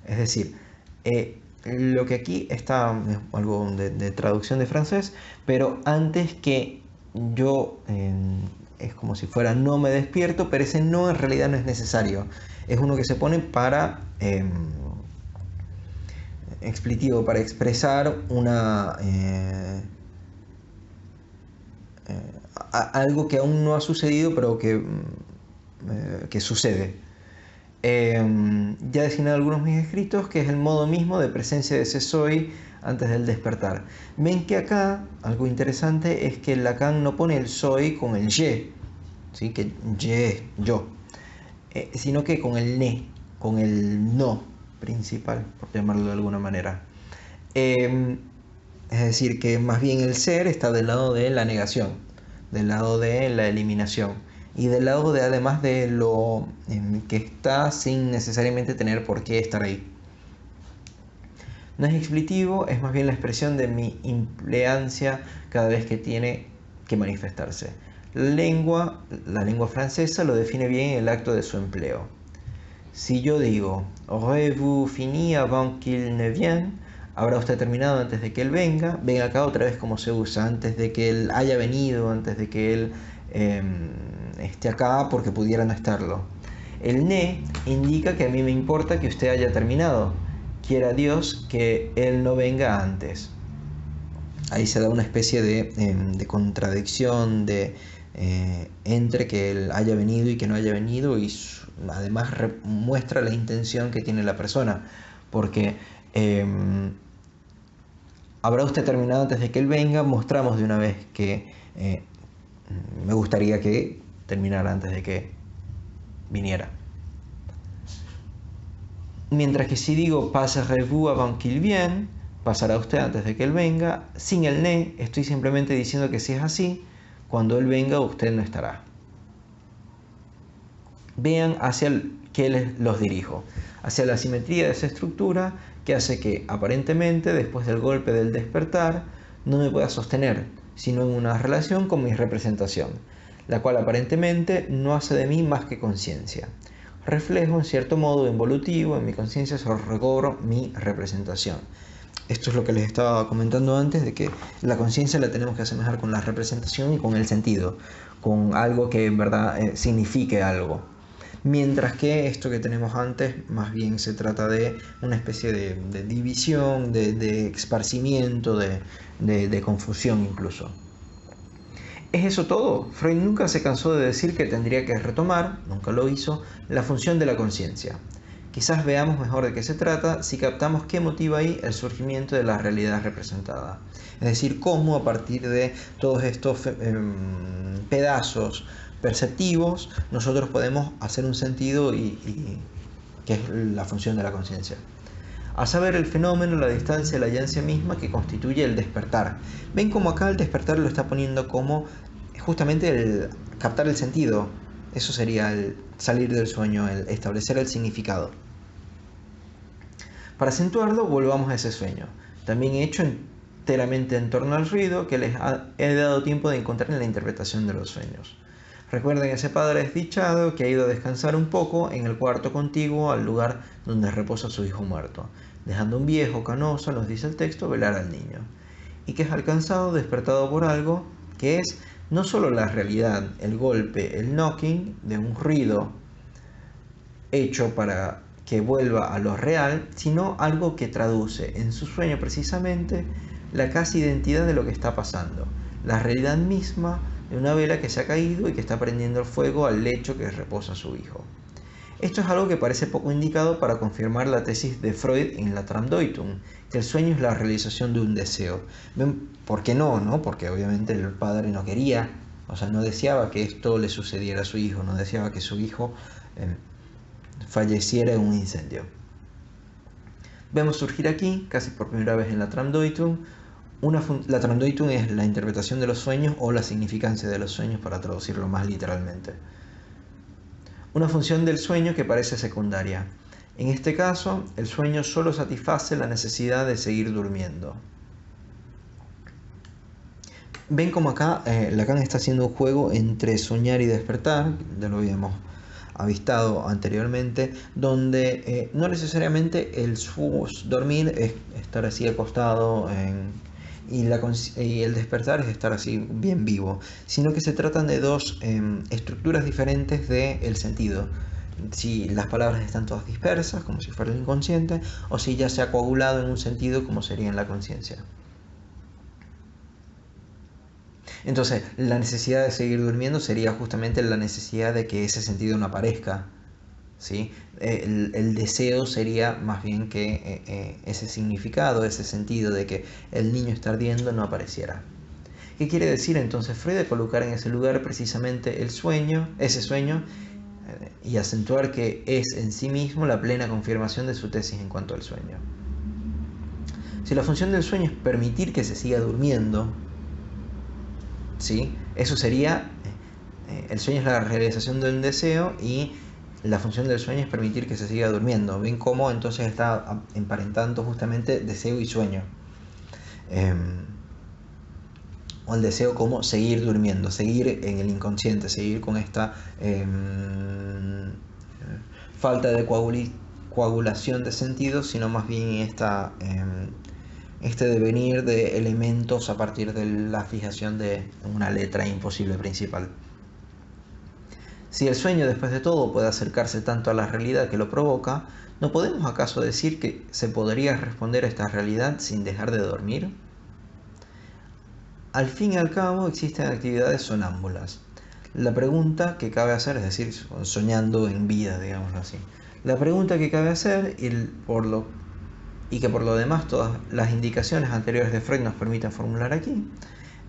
Es decir, lo que aquí está, algo de traducción de francés, pero antes que yo, es como si fuera no me despierto, pero ese no en realidad no es necesario. Es uno que se pone para expletivo, para expresar una algo que aún no ha sucedido, pero que sucede. Ya he designado algunos de mis escritos, que es el modo mismo de presencia de ese soy antes del despertar. Ven que acá algo interesante es que Lacan no pone el soy con el ye, ¿sí? Que ye, yo, sino que con el ne, con el no principal, por llamarlo de alguna manera. Es decir, que más bien el ser está del lado de la negación, del lado de la eliminación y del lado de, además, de lo que está sin necesariamente tener por qué estar ahí. No es explicativo, es más bien la expresión de mi impleancia cada vez que tiene que manifestarse. La lengua francesa lo define bien en el acto de su empleo. Si yo digo, aurez-vous fini avant qu'il ne vienne? ¿Habrá usted terminado antes de que él venga? Ven acá otra vez como se usa, antes de que él haya venido, antes de que él esté acá, porque pudiera no estarlo. El ne indica que a mí me importa que usted haya terminado. Quiera Dios que él no venga antes. Ahí se da una especie de contradicción entre que él haya venido y que no haya venido, y además muestra la intención que tiene la persona, porque habrá usted terminado antes de que él venga, mostramos de una vez que me gustaría que terminara antes de que viniera. Mientras que si digo passerez-vous avant qu'il vienne, pasará usted antes de que él venga, sin el ne estoy simplemente diciendo que si es así, cuando él venga usted no estará. Vean hacia qué los dirijo, hacia la simetría de esa estructura que hace que aparentemente después del golpe del despertar no me pueda sostener, sino en una relación con mi representación, la cual aparentemente no hace de mí más que conciencia. Reflejo en cierto modo involutivo en mi conciencia sobre recobro mi representación. Esto es lo que les estaba comentando antes, de que la conciencia la tenemos que asemejar con la representación y con el sentido, con algo que en verdad signifique algo. Mientras que esto que tenemos antes más bien se trata de una especie de división, de esparcimiento, de confusión incluso. ¿Es eso todo? Freud nunca se cansó de decir que tendría que retomar, nunca lo hizo, la función de la conciencia. Quizás veamos mejor de qué se trata si captamos qué motiva ahí el surgimiento de la realidad representada. Es decir, cómo a partir de todos estos pedazos perceptivos nosotros podemos hacer un sentido y que es la función de la conciencia. A saber, el fenómeno, la distancia, la hallancia misma que constituye el despertar. Ven como acá el despertar lo está poniendo como justamente el captar el sentido. Eso sería el salir del sueño, el establecer el significado. Para acentuarlo, volvamos a ese sueño, también hecho enteramente en torno al ruido que les he dado tiempo de encontrar en la interpretación de los sueños. Recuerden ese padre desdichado que ha ido a descansar un poco en el cuarto contiguo al lugar donde reposa su hijo muerto, dejando un viejo canoso, nos dice el texto, velar al niño, y que es alcanzado, despertado por algo que es no solo la realidad, el golpe, el knocking de un ruido hecho para que vuelva a lo real, sino algo que traduce en su sueño precisamente la casi identidad de lo que está pasando, la realidad misma de una vela que se ha caído y que está prendiendo el fuego al lecho que reposa su hijo. Esto es algo que parece poco indicado para confirmar la tesis de Freud en la Traumdeutung, que el sueño es la realización de un deseo. ¿Por qué no? Porque obviamente el padre no quería, o sea, no deseaba que esto le sucediera a su hijo, no deseaba que su hijo falleciera en un incendio. Vemos surgir aquí, casi por primera vez en la Traumdeutung, la Traumdeutung es la interpretación de los sueños o la significancia de los sueños, para traducirlo más literalmente. Una función del sueño que parece secundaria. En este caso, el sueño solo satisface la necesidad de seguir durmiendo. Ven como acá Lacan está haciendo un juego entre soñar y despertar, ya lo habíamos avistado anteriormente, donde no necesariamente el dormir es estar así acostado y el despertar es estar así bien vivo, sino que se tratan de dos estructuras diferentes del sentido. Si las palabras están todas dispersas, como si fuera el inconsciente, o si ya se ha coagulado en un sentido, como sería en la conciencia. Entonces, la necesidad de seguir durmiendo sería justamente la necesidad de que ese sentido no aparezca. ¿sí? El deseo sería más bien que ese significado, ese sentido de que el niño está ardiendo no apareciera. ¿Qué quiere decir entonces Freud? Colocar en ese lugar precisamente el sueño, ese sueño, y acentuar que es en sí mismo la plena confirmación de su tesis en cuanto al sueño. Si la función del sueño es permitir que se siga durmiendo, ¿sí? Eso sería, el sueño es la realización de un deseo y la función del sueño es permitir que se siga durmiendo. ¿Ven cómo entonces está emparentando justamente deseo y sueño? O el deseo como seguir durmiendo, seguir en el inconsciente, seguir con esta falta de coagulación de sentidos, sino más bien este devenir de elementos a partir de la fijación de una letra imposible principal. Si el sueño, después de todo, puede acercarse tanto a la realidad que lo provoca, ¿no podemos acaso decir que se podría responder a esta realidad sin dejar de dormir? Al fin y al cabo existen actividades sonámbulas. La pregunta que cabe hacer, es decir, soñando en vida, digámoslo así. La pregunta que cabe hacer, y que por lo demás todas las indicaciones anteriores de Freud nos permiten formular aquí,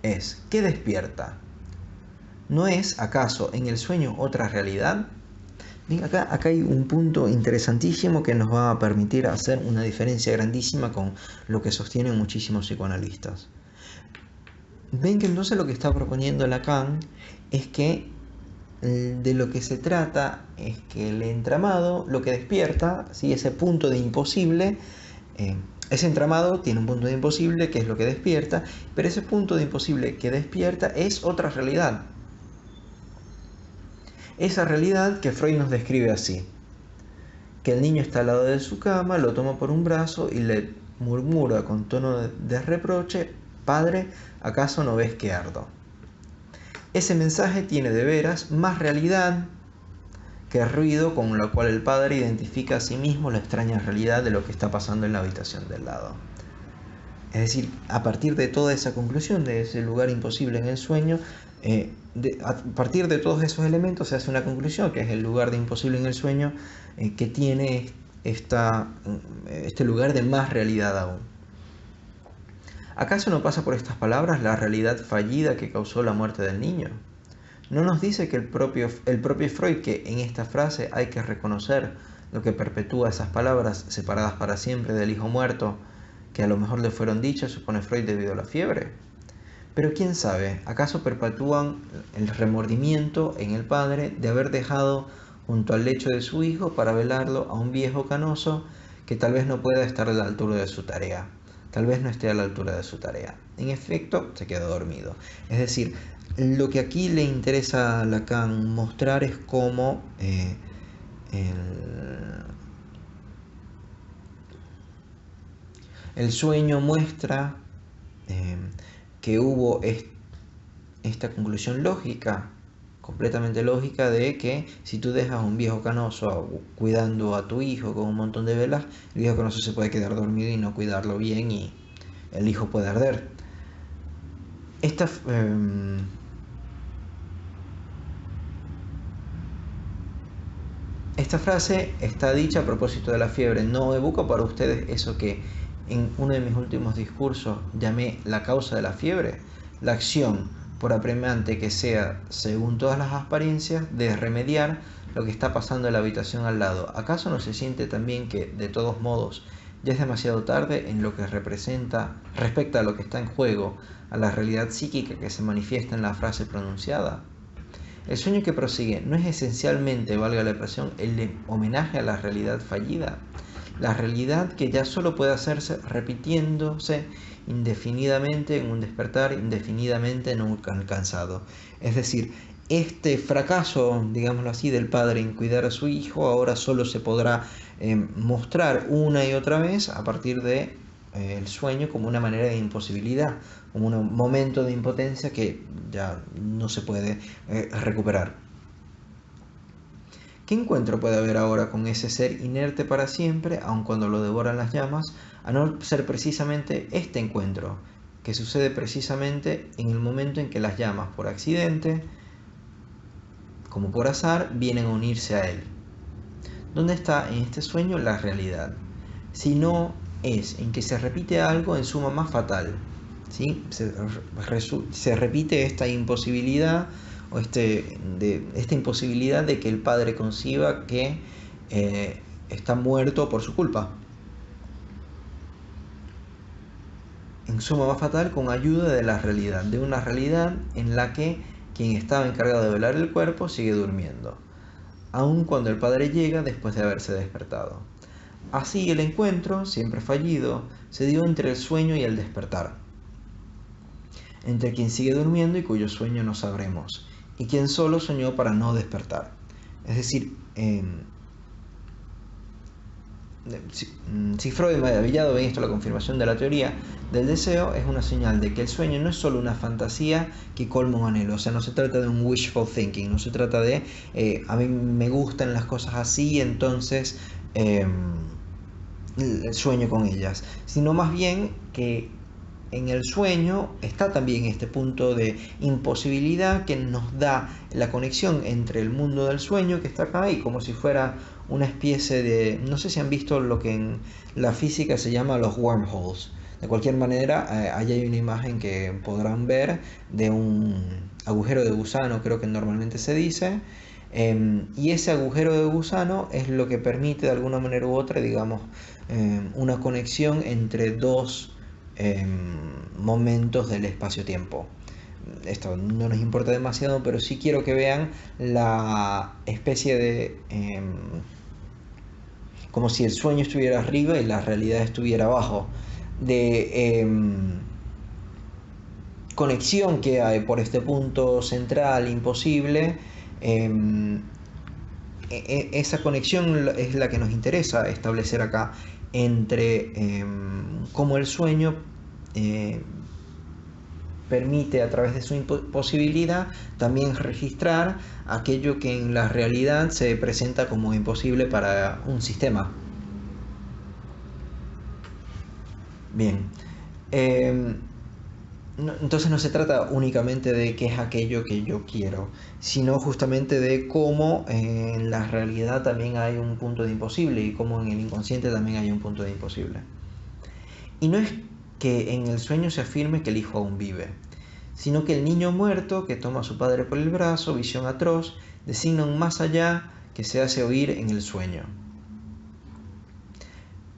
es: ¿qué despierta? ¿No es acaso en el sueño otra realidad? Bien, acá hay un punto interesantísimo que nos va a permitir hacer una diferencia grandísima con lo que sostienen muchísimos psicoanalistas. Ven que entonces lo que está proponiendo Lacan es que de lo que se trata es que el entramado, lo que despierta, ¿sí? Ese punto de imposible, ese entramado tiene un punto de imposible que es lo que despierta, pero ese punto de imposible que despierta es otra realidad. Esa realidad que Freud nos describe así: que el niño está al lado de su cama, lo toma por un brazo y le murmura con tono de reproche: «Padre, ¿acaso no ves que ardo?». Ese mensaje tiene de veras más realidad que el ruido con lo cual el padre identifica a sí mismo la extraña realidad de lo que está pasando en la habitación del lado. Es decir, a partir de toda esa conclusión, de ese lugar imposible en el sueño, a partir de todos esos elementos se hace una conclusión, que es el lugar de imposible en el sueño, que tiene este lugar de más realidad aún. ¿Acaso no pasa por estas palabras la realidad fallida que causó la muerte del niño? ¿No nos dice que el propio Freud que en esta frase hay que reconocer lo que perpetúa esas palabras separadas para siempre del hijo muerto, que a lo mejor le fueron dichas, supone Freud, debido a la fiebre? Pero quién sabe, ¿acaso perpetúan el remordimiento en el padre de haber dejado junto al lecho de su hijo para velarlo a un viejo canoso que tal vez no pueda estar a la altura de su tarea? Tal vez no esté a la altura de su tarea. En efecto, se quedó dormido. Es decir, lo que aquí le interesa a Lacan mostrar es cómo el sueño muestra que hubo esta conclusión lógica, completamente lógica, de que si tú dejas a un viejo canoso cuidando a tu hijo con un montón de velas, el viejo canoso se puede quedar dormido y no cuidarlo bien y el hijo puede arder. Esta frase está dicha a propósito de la fiebre. ¿No evoca para ustedes eso que en uno de mis últimos discursos llamé la causa de la fiebre? La acción, por apremiante que sea, según todas las apariencias, de remediar lo que está pasando en la habitación al lado. ¿Acaso no se siente también que, de todos modos, ya es demasiado tarde en lo que respecta a lo que está en juego, a la realidad psíquica que se manifiesta en la frase pronunciada? El sueño que prosigue no es esencialmente, valga la expresión, el de homenaje a la realidad fallida, la realidad que ya solo puede hacerse repitiéndose indefinidamente en un despertar indefinidamente nunca alcanzado. Es decir, este fracaso, digámoslo así, del padre en cuidar a su hijo ahora solo se podrá mostrar una y otra vez a partir de el sueño como una manera de imposibilidad, como un momento de impotencia que ya no se puede recuperar. ¿Qué encuentro puede haber ahora con ese ser inerte para siempre, aun cuando lo devoran las llamas, a no ser precisamente este encuentro, que sucede precisamente en el momento en que las llamas, por accidente, como por azar, vienen a unirse a él? ¿Dónde está en este sueño la realidad? Si no es en que se repite algo en suma más fatal, ¿sí? Se repite esta imposibilidad o esta imposibilidad de que el padre conciba que está muerto por su culpa. En suma más fatal, con ayuda de la realidad, de una realidad en la que quien estaba encargado de velar el cuerpo sigue durmiendo, aun cuando el padre llega después de haberse despertado. Así el encuentro, siempre fallido, se dio entre el sueño y el despertar, entre quien sigue durmiendo y cuyo sueño no sabremos, y quien solo soñó para no despertar. Es decir, si Freud maravillado ve esto, la confirmación de la teoría del deseo es una señal de que el sueño no es solo una fantasía que colma un anhelo. O sea, no se trata de un wishful thinking, no se trata de a mí me gustan las cosas así, entonces sueño con ellas, sino más bien que en el sueño está también este punto de imposibilidad que nos da la conexión entre el mundo del sueño que está acá y como si fuera una especie de, no sé si han visto lo que en la física se llama los wormholes. De cualquier manera, allá hay una imagen que podrán ver de un agujero de gusano, creo que normalmente se dice, y ese agujero de gusano es lo que permite de alguna manera u otra, digamos, una conexión entre dos momentos del espacio-tiempo. Esto no nos importa demasiado, pero sí quiero que vean la especie de como si el sueño estuviera arriba y la realidad estuviera abajo, de conexión que hay por este punto central imposible. Esa conexión es la que nos interesa establecer acá entre cómo el sueño permite a través de su imposibilidad también registrar aquello que en la realidad se presenta como imposible para un sistema. Bien. Entonces no se trata únicamente de qué es aquello que yo quiero, sino justamente de cómo en la realidad también hay un punto de imposible y cómo en el inconsciente también hay un punto de imposible. Y no es que en el sueño se afirme que el hijo aún vive, sino que el niño muerto que toma a su padre por el brazo, visión atroz, designa un más allá que se hace oír en el sueño.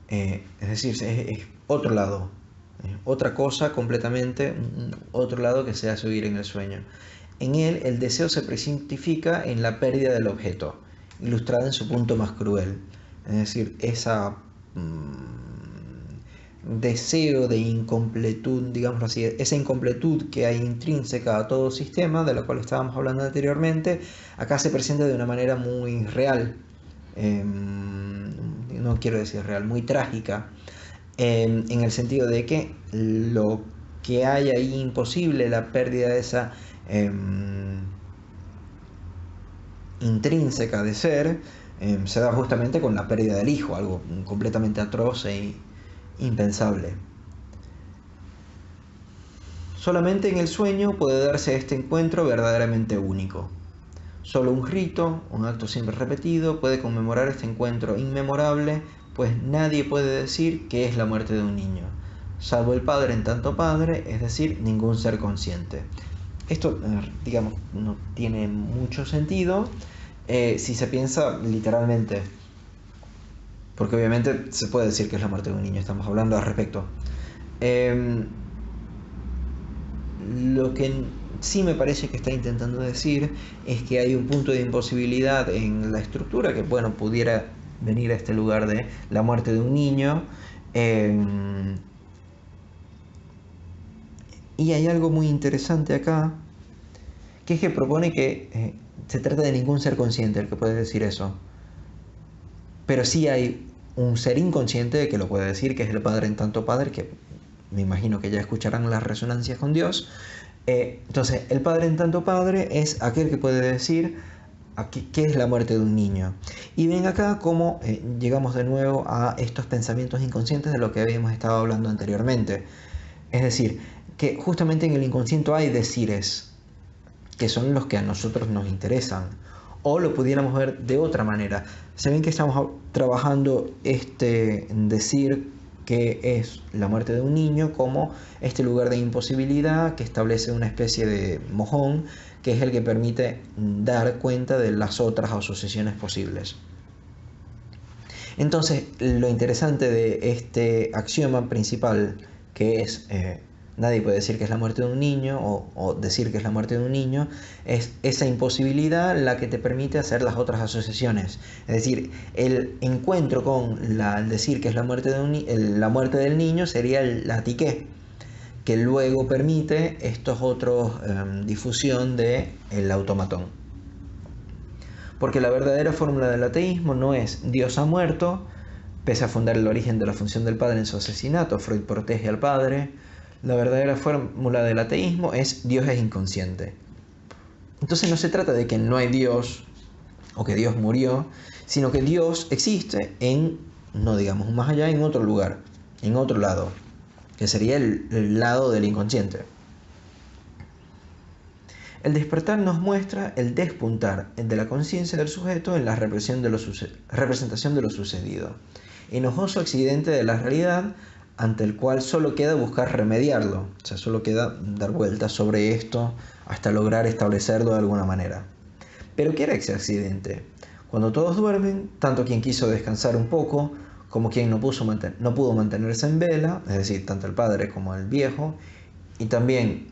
Es decir, es otro lado, otra cosa completamente, otro lado que se hace oír en el sueño. En él el deseo se presentifica en la pérdida del objeto, ilustrada en su punto más cruel. Es decir, esa deseo de incompletud, digámoslo así, esa incompletud que hay intrínseca a todo sistema, de la cual estábamos hablando anteriormente, acá se presenta de una manera muy real, no quiero decir real, muy trágica, en el sentido de que lo que hay ahí imposible, la pérdida de esa intrínseca de ser, se da justamente con la pérdida del hijo, algo completamente atroz e impensable. Solamente en el sueño puede darse este encuentro verdaderamente único. Solo un rito, un acto siempre repetido, puede conmemorar este encuentro inmemorable, pues nadie puede decir que es la muerte de un niño, salvo el padre en tanto padre, es decir, ningún ser consciente. Esto, digamos, no tiene mucho sentido si se piensa literalmente, porque obviamente se puede decir que es la muerte de un niño, estamos hablando al respecto. Lo que sí me parece que está intentando decir es que hay un punto de imposibilidad en la estructura que, bueno, pudiera venir a este lugar de la muerte de un niño. Y hay algo muy interesante acá, que es que propone que se trata de ningún ser consciente el que puede decir eso. Pero sí hay un ser inconsciente que lo puede decir, que es el Padre en tanto Padre, que me imagino que ya escucharán las resonancias con Dios. Entonces, el Padre en tanto Padre es aquel que puede decir qué es la muerte de un niño. Y ven acá cómo llegamos de nuevo a estos pensamientos inconscientes de lo que habíamos estado hablando anteriormente. Es decir, que justamente en el inconsciente hay decires, que son los que a nosotros nos interesan, O lo pudiéramos ver de otra manera. Se ven que estamos trabajando decir que es la muerte de un niño como este lugar de imposibilidad que establece una especie de mojón que es el que permite dar cuenta de las otras asociaciones posibles. Entonces, lo interesante de este axioma principal, que es nadie puede decir que es la muerte de un niño o decir que es la muerte de un niño, es esa imposibilidad la que te permite hacer las otras asociaciones. Es decir, el encuentro con el decir que es la muerte, la muerte del niño sería la tiqué, que luego permite estos otros difusión del automatón. Porque la verdadera fórmula del ateísmo no es Dios ha muerto, pese a fundar el origen de la función del padre en su asesinato, Freud protege al padre. La verdadera fórmula del ateísmo es Dios es inconsciente. Entonces no se trata de que no hay Dios o que Dios murió, sino que Dios existe en, no digamos más allá, en otro lugar, en otro lado, que sería el lado del inconsciente. El despertar nos muestra el despuntar de la conciencia del sujeto en la representación de lo sucedido, enojoso accidente de la realidad ante el cual solo queda buscar remediarlo, o sea, solo queda dar vueltas sobre esto hasta lograr establecerlo de alguna manera. Pero ¿qué era ese accidente? Cuando todos duermen, tanto quien quiso descansar un poco como quien no pudo mantenerse en vela, es decir, tanto el padre como el viejo, y también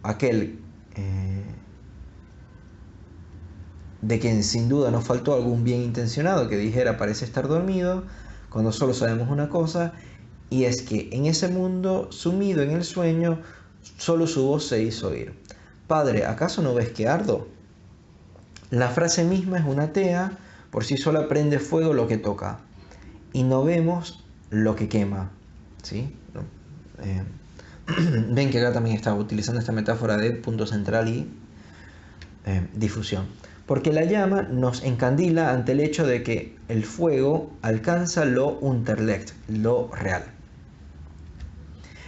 aquel de quien sin duda nos faltó algún bien intencionado que dijera parece estar dormido, cuando solo sabemos una cosa, y es que en ese mundo sumido en el sueño solo su voz se hizo oír. Padre, ¿acaso no ves que ardo? La frase misma es una tea, por sí sola prende fuego lo que toca, y no vemos lo que quema, ¿sí? Ven que acá también estaba utilizando esta metáfora de punto central y difusión. Porque la llama nos encandila ante el hecho de que el fuego alcanza lo unterlect, lo real.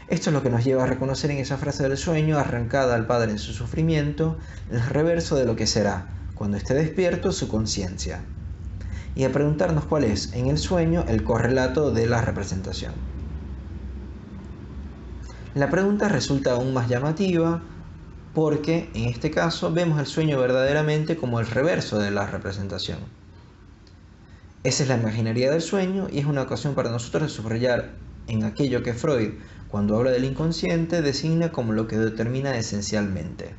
Esto es lo que nos lleva a reconocer en esa frase del sueño, arrancada al padre en su sufrimiento, el reverso de lo que será, cuando esté despierto, su conciencia. Y a preguntarnos cuál es, en el sueño, el correlato de la representación. La pregunta resulta aún más llamativa porque, en este caso, vemos el sueño verdaderamente como el reverso de la representación. Esa es la imaginería del sueño y es una ocasión para nosotros de subrayar en aquello que Freud, cuando habla del inconsciente, designa como lo que determina esencialmente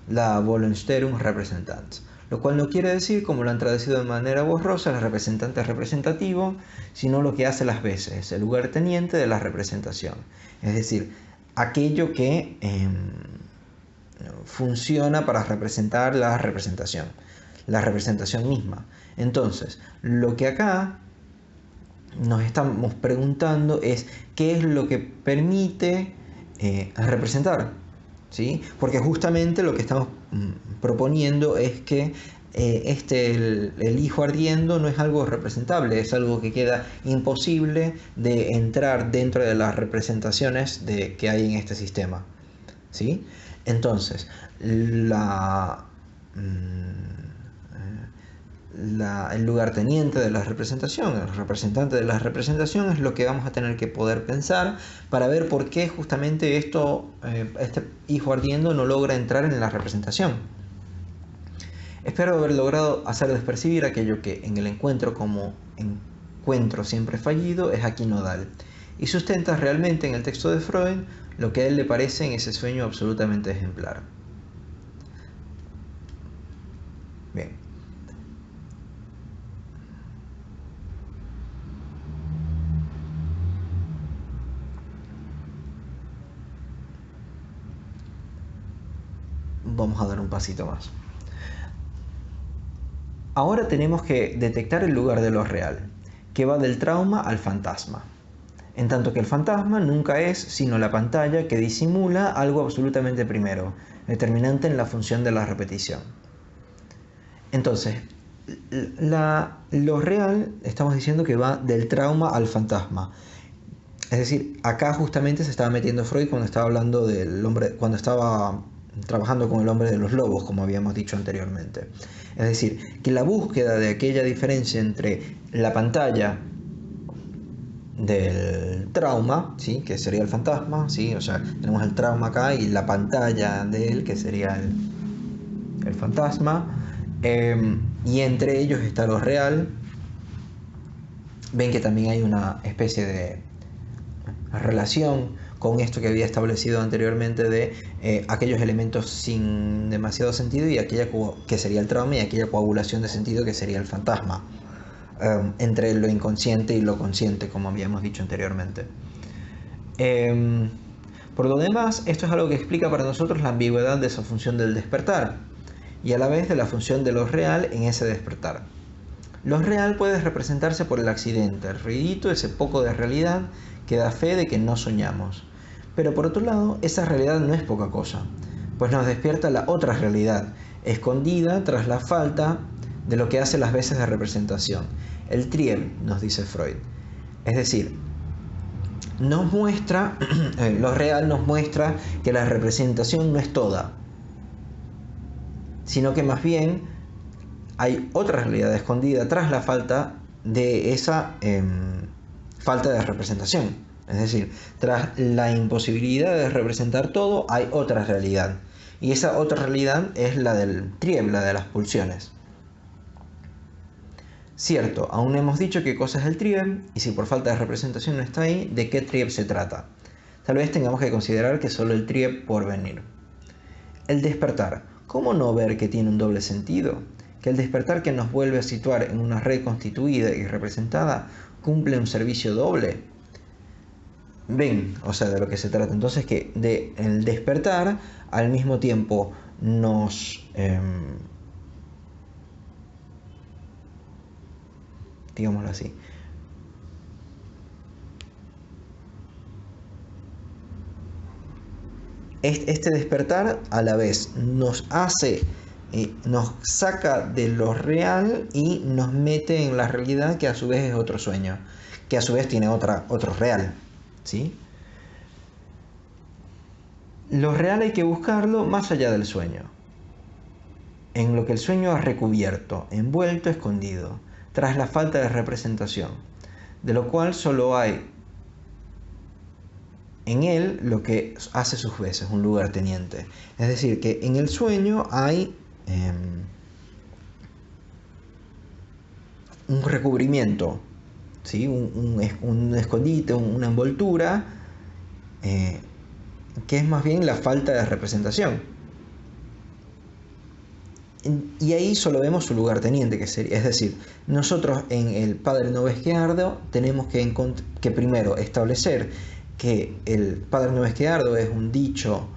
la Vollenstellung Repräsentanz, lo cual no quiere decir, como lo han traducido de manera borrosa, el representante representativo, sino lo que hace las veces, el lugarteniente de la representación, es decir, aquello que funciona para representar la representación misma. Entonces, lo que acá nos estamos preguntando es qué es lo que permite representar, ¿sí? Porque justamente lo que estamos proponiendo es que el hijo ardiendo no es algo representable, es algo que queda imposible de entrar dentro de las representaciones que hay en este sistema, ¿sí? Entonces, el lugarteniente de la representación, el representante de la representación es lo que vamos a tener que poder pensar para ver por qué justamente este hijo ardiendo no logra entrar en la representación. Espero haber logrado hacer despercibir aquello que en el encuentro como encuentro siempre fallido es aquí nodal y sustenta realmente en el texto de Freud lo que a él le parece en ese sueño absolutamente ejemplar. Bien. Vamos a dar un pasito más. Ahora tenemos que detectar el lugar de lo real, que va del trauma al fantasma. En tanto que el fantasma nunca es sino la pantalla que disimula algo absolutamente primero, determinante en la función de la repetición. Entonces, lo real estamos diciendo que va del trauma al fantasma. Es decir, acá justamente se estaba metiendo Freud cuando estaba hablando del hombre, cuando estaba trabajando con el hombre de los lobos, como habíamos dicho anteriormente. Es decir, que la búsqueda de aquella diferencia entre la pantalla del trauma, ¿sí?, que sería el fantasma, ¿sí?, o sea, tenemos el trauma acá y la pantalla de él, que sería el fantasma, y entre ellos está lo real. Ven que también hay una especie de relación con esto que había establecido anteriormente de aquellos elementos sin demasiado sentido y aquella que sería el trauma, y aquella coagulación de sentido que sería el fantasma, entre lo inconsciente y lo consciente, como habíamos dicho anteriormente. Por lo demás, esto es algo que explica para nosotros la ambigüedad de esa función del despertar y a la vez de la función de lo real en ese despertar. Lo real puede representarse por el accidente, el ruidito, ese poco de realidad que da fe de que no soñamos. Pero por otro lado, esa realidad no es poca cosa, pues nos despierta la otra realidad, escondida tras la falta de lo que hace las veces de representación. El trieb, nos dice Freud. Es decir, nos muestra, lo real nos muestra que la representación no es toda, sino que más bien hay otra realidad escondida tras la falta de esa falta de representación. Es decir, tras la imposibilidad de representar todo, hay otra realidad. Y esa otra realidad es la del trieb, la de las pulsiones. Cierto, aún no hemos dicho qué cosa es el trieb, y si por falta de representación no está ahí, ¿de qué trieb se trata? Tal vez tengamos que considerar que solo el trieb por venir. El despertar. ¿Cómo no ver que tiene un doble sentido? Que el despertar que nos vuelve a situar en una red constituida y representada cumple un servicio doble. Ven, o sea, de lo que se trata entonces, que el despertar al mismo tiempo nos digámoslo así, este despertar a la vez nos hace, nos saca de lo real y nos mete en la realidad, que a su vez es otro sueño, que a su vez tiene otro real, ¿sí? Lo real hay que buscarlo más allá del sueño, en lo que el sueño ha recubierto, envuelto, escondido, tras la falta de representación, de lo cual solo hay en él lo que hace sus veces, un lugarteniente. Es decir, que en el sueño hay un recubrimiento, ¿sí?, un escondite, una envoltura, que es más bien la falta de representación. Y ahí solo vemos su lugarteniente, que sería, es decir, nosotros en el Padre Nobis que Ardo tenemos que primero establecer que el Padre Nobis que Ardo es un dicho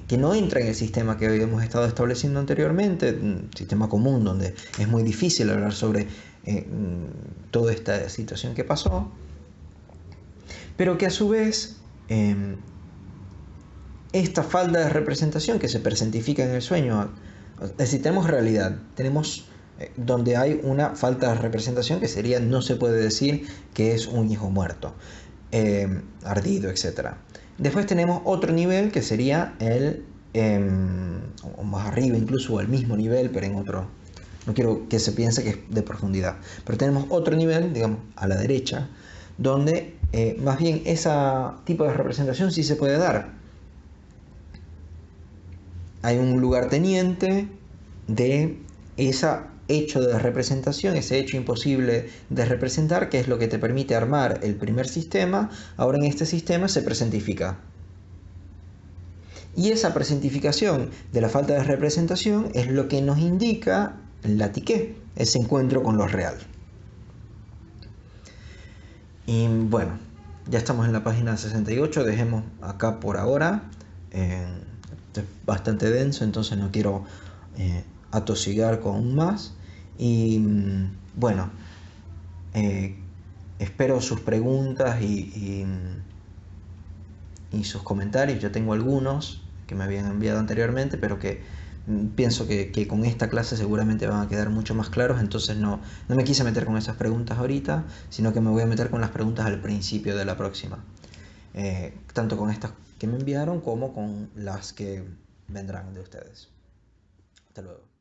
que no entra en el sistema que habíamos estado estableciendo anteriormente, un sistema común donde es muy difícil hablar sobre toda esta situación que pasó, pero que a su vez esta falta de representación que se personifica en el sueño, es decir, tenemos realidad, tenemos donde hay una falta de representación que sería, no se puede decir que es un hijo muerto, ardido, etc. Después tenemos otro nivel que sería el, o más arriba incluso, o al mismo nivel, pero en otro, no quiero que se piense que es de profundidad, pero tenemos otro nivel, digamos, a la derecha, donde más bien ese tipo de representación sí se puede dar. Hay un lugarteniente de ese hecho de representación, ese hecho imposible de representar, que es lo que te permite armar el primer sistema. Ahora en este sistema se presentifica. Y esa presentificación de la falta de representación es lo que nos indica la tiqué, ese encuentro con lo real. Y bueno, ya estamos en la página 68, dejemos acá por ahora. Es bastante denso, entonces no quiero atosigar con más. Y bueno, espero sus preguntas y sus comentarios. Yo tengo algunos que me habían enviado anteriormente, pero que pienso que con esta clase seguramente van a quedar mucho más claros, entonces no me quise meter con esas preguntas ahorita, sino que me voy a meter con las preguntas al principio de la próxima, tanto con estas que me enviaron como con las que vendrán de ustedes. Hasta luego.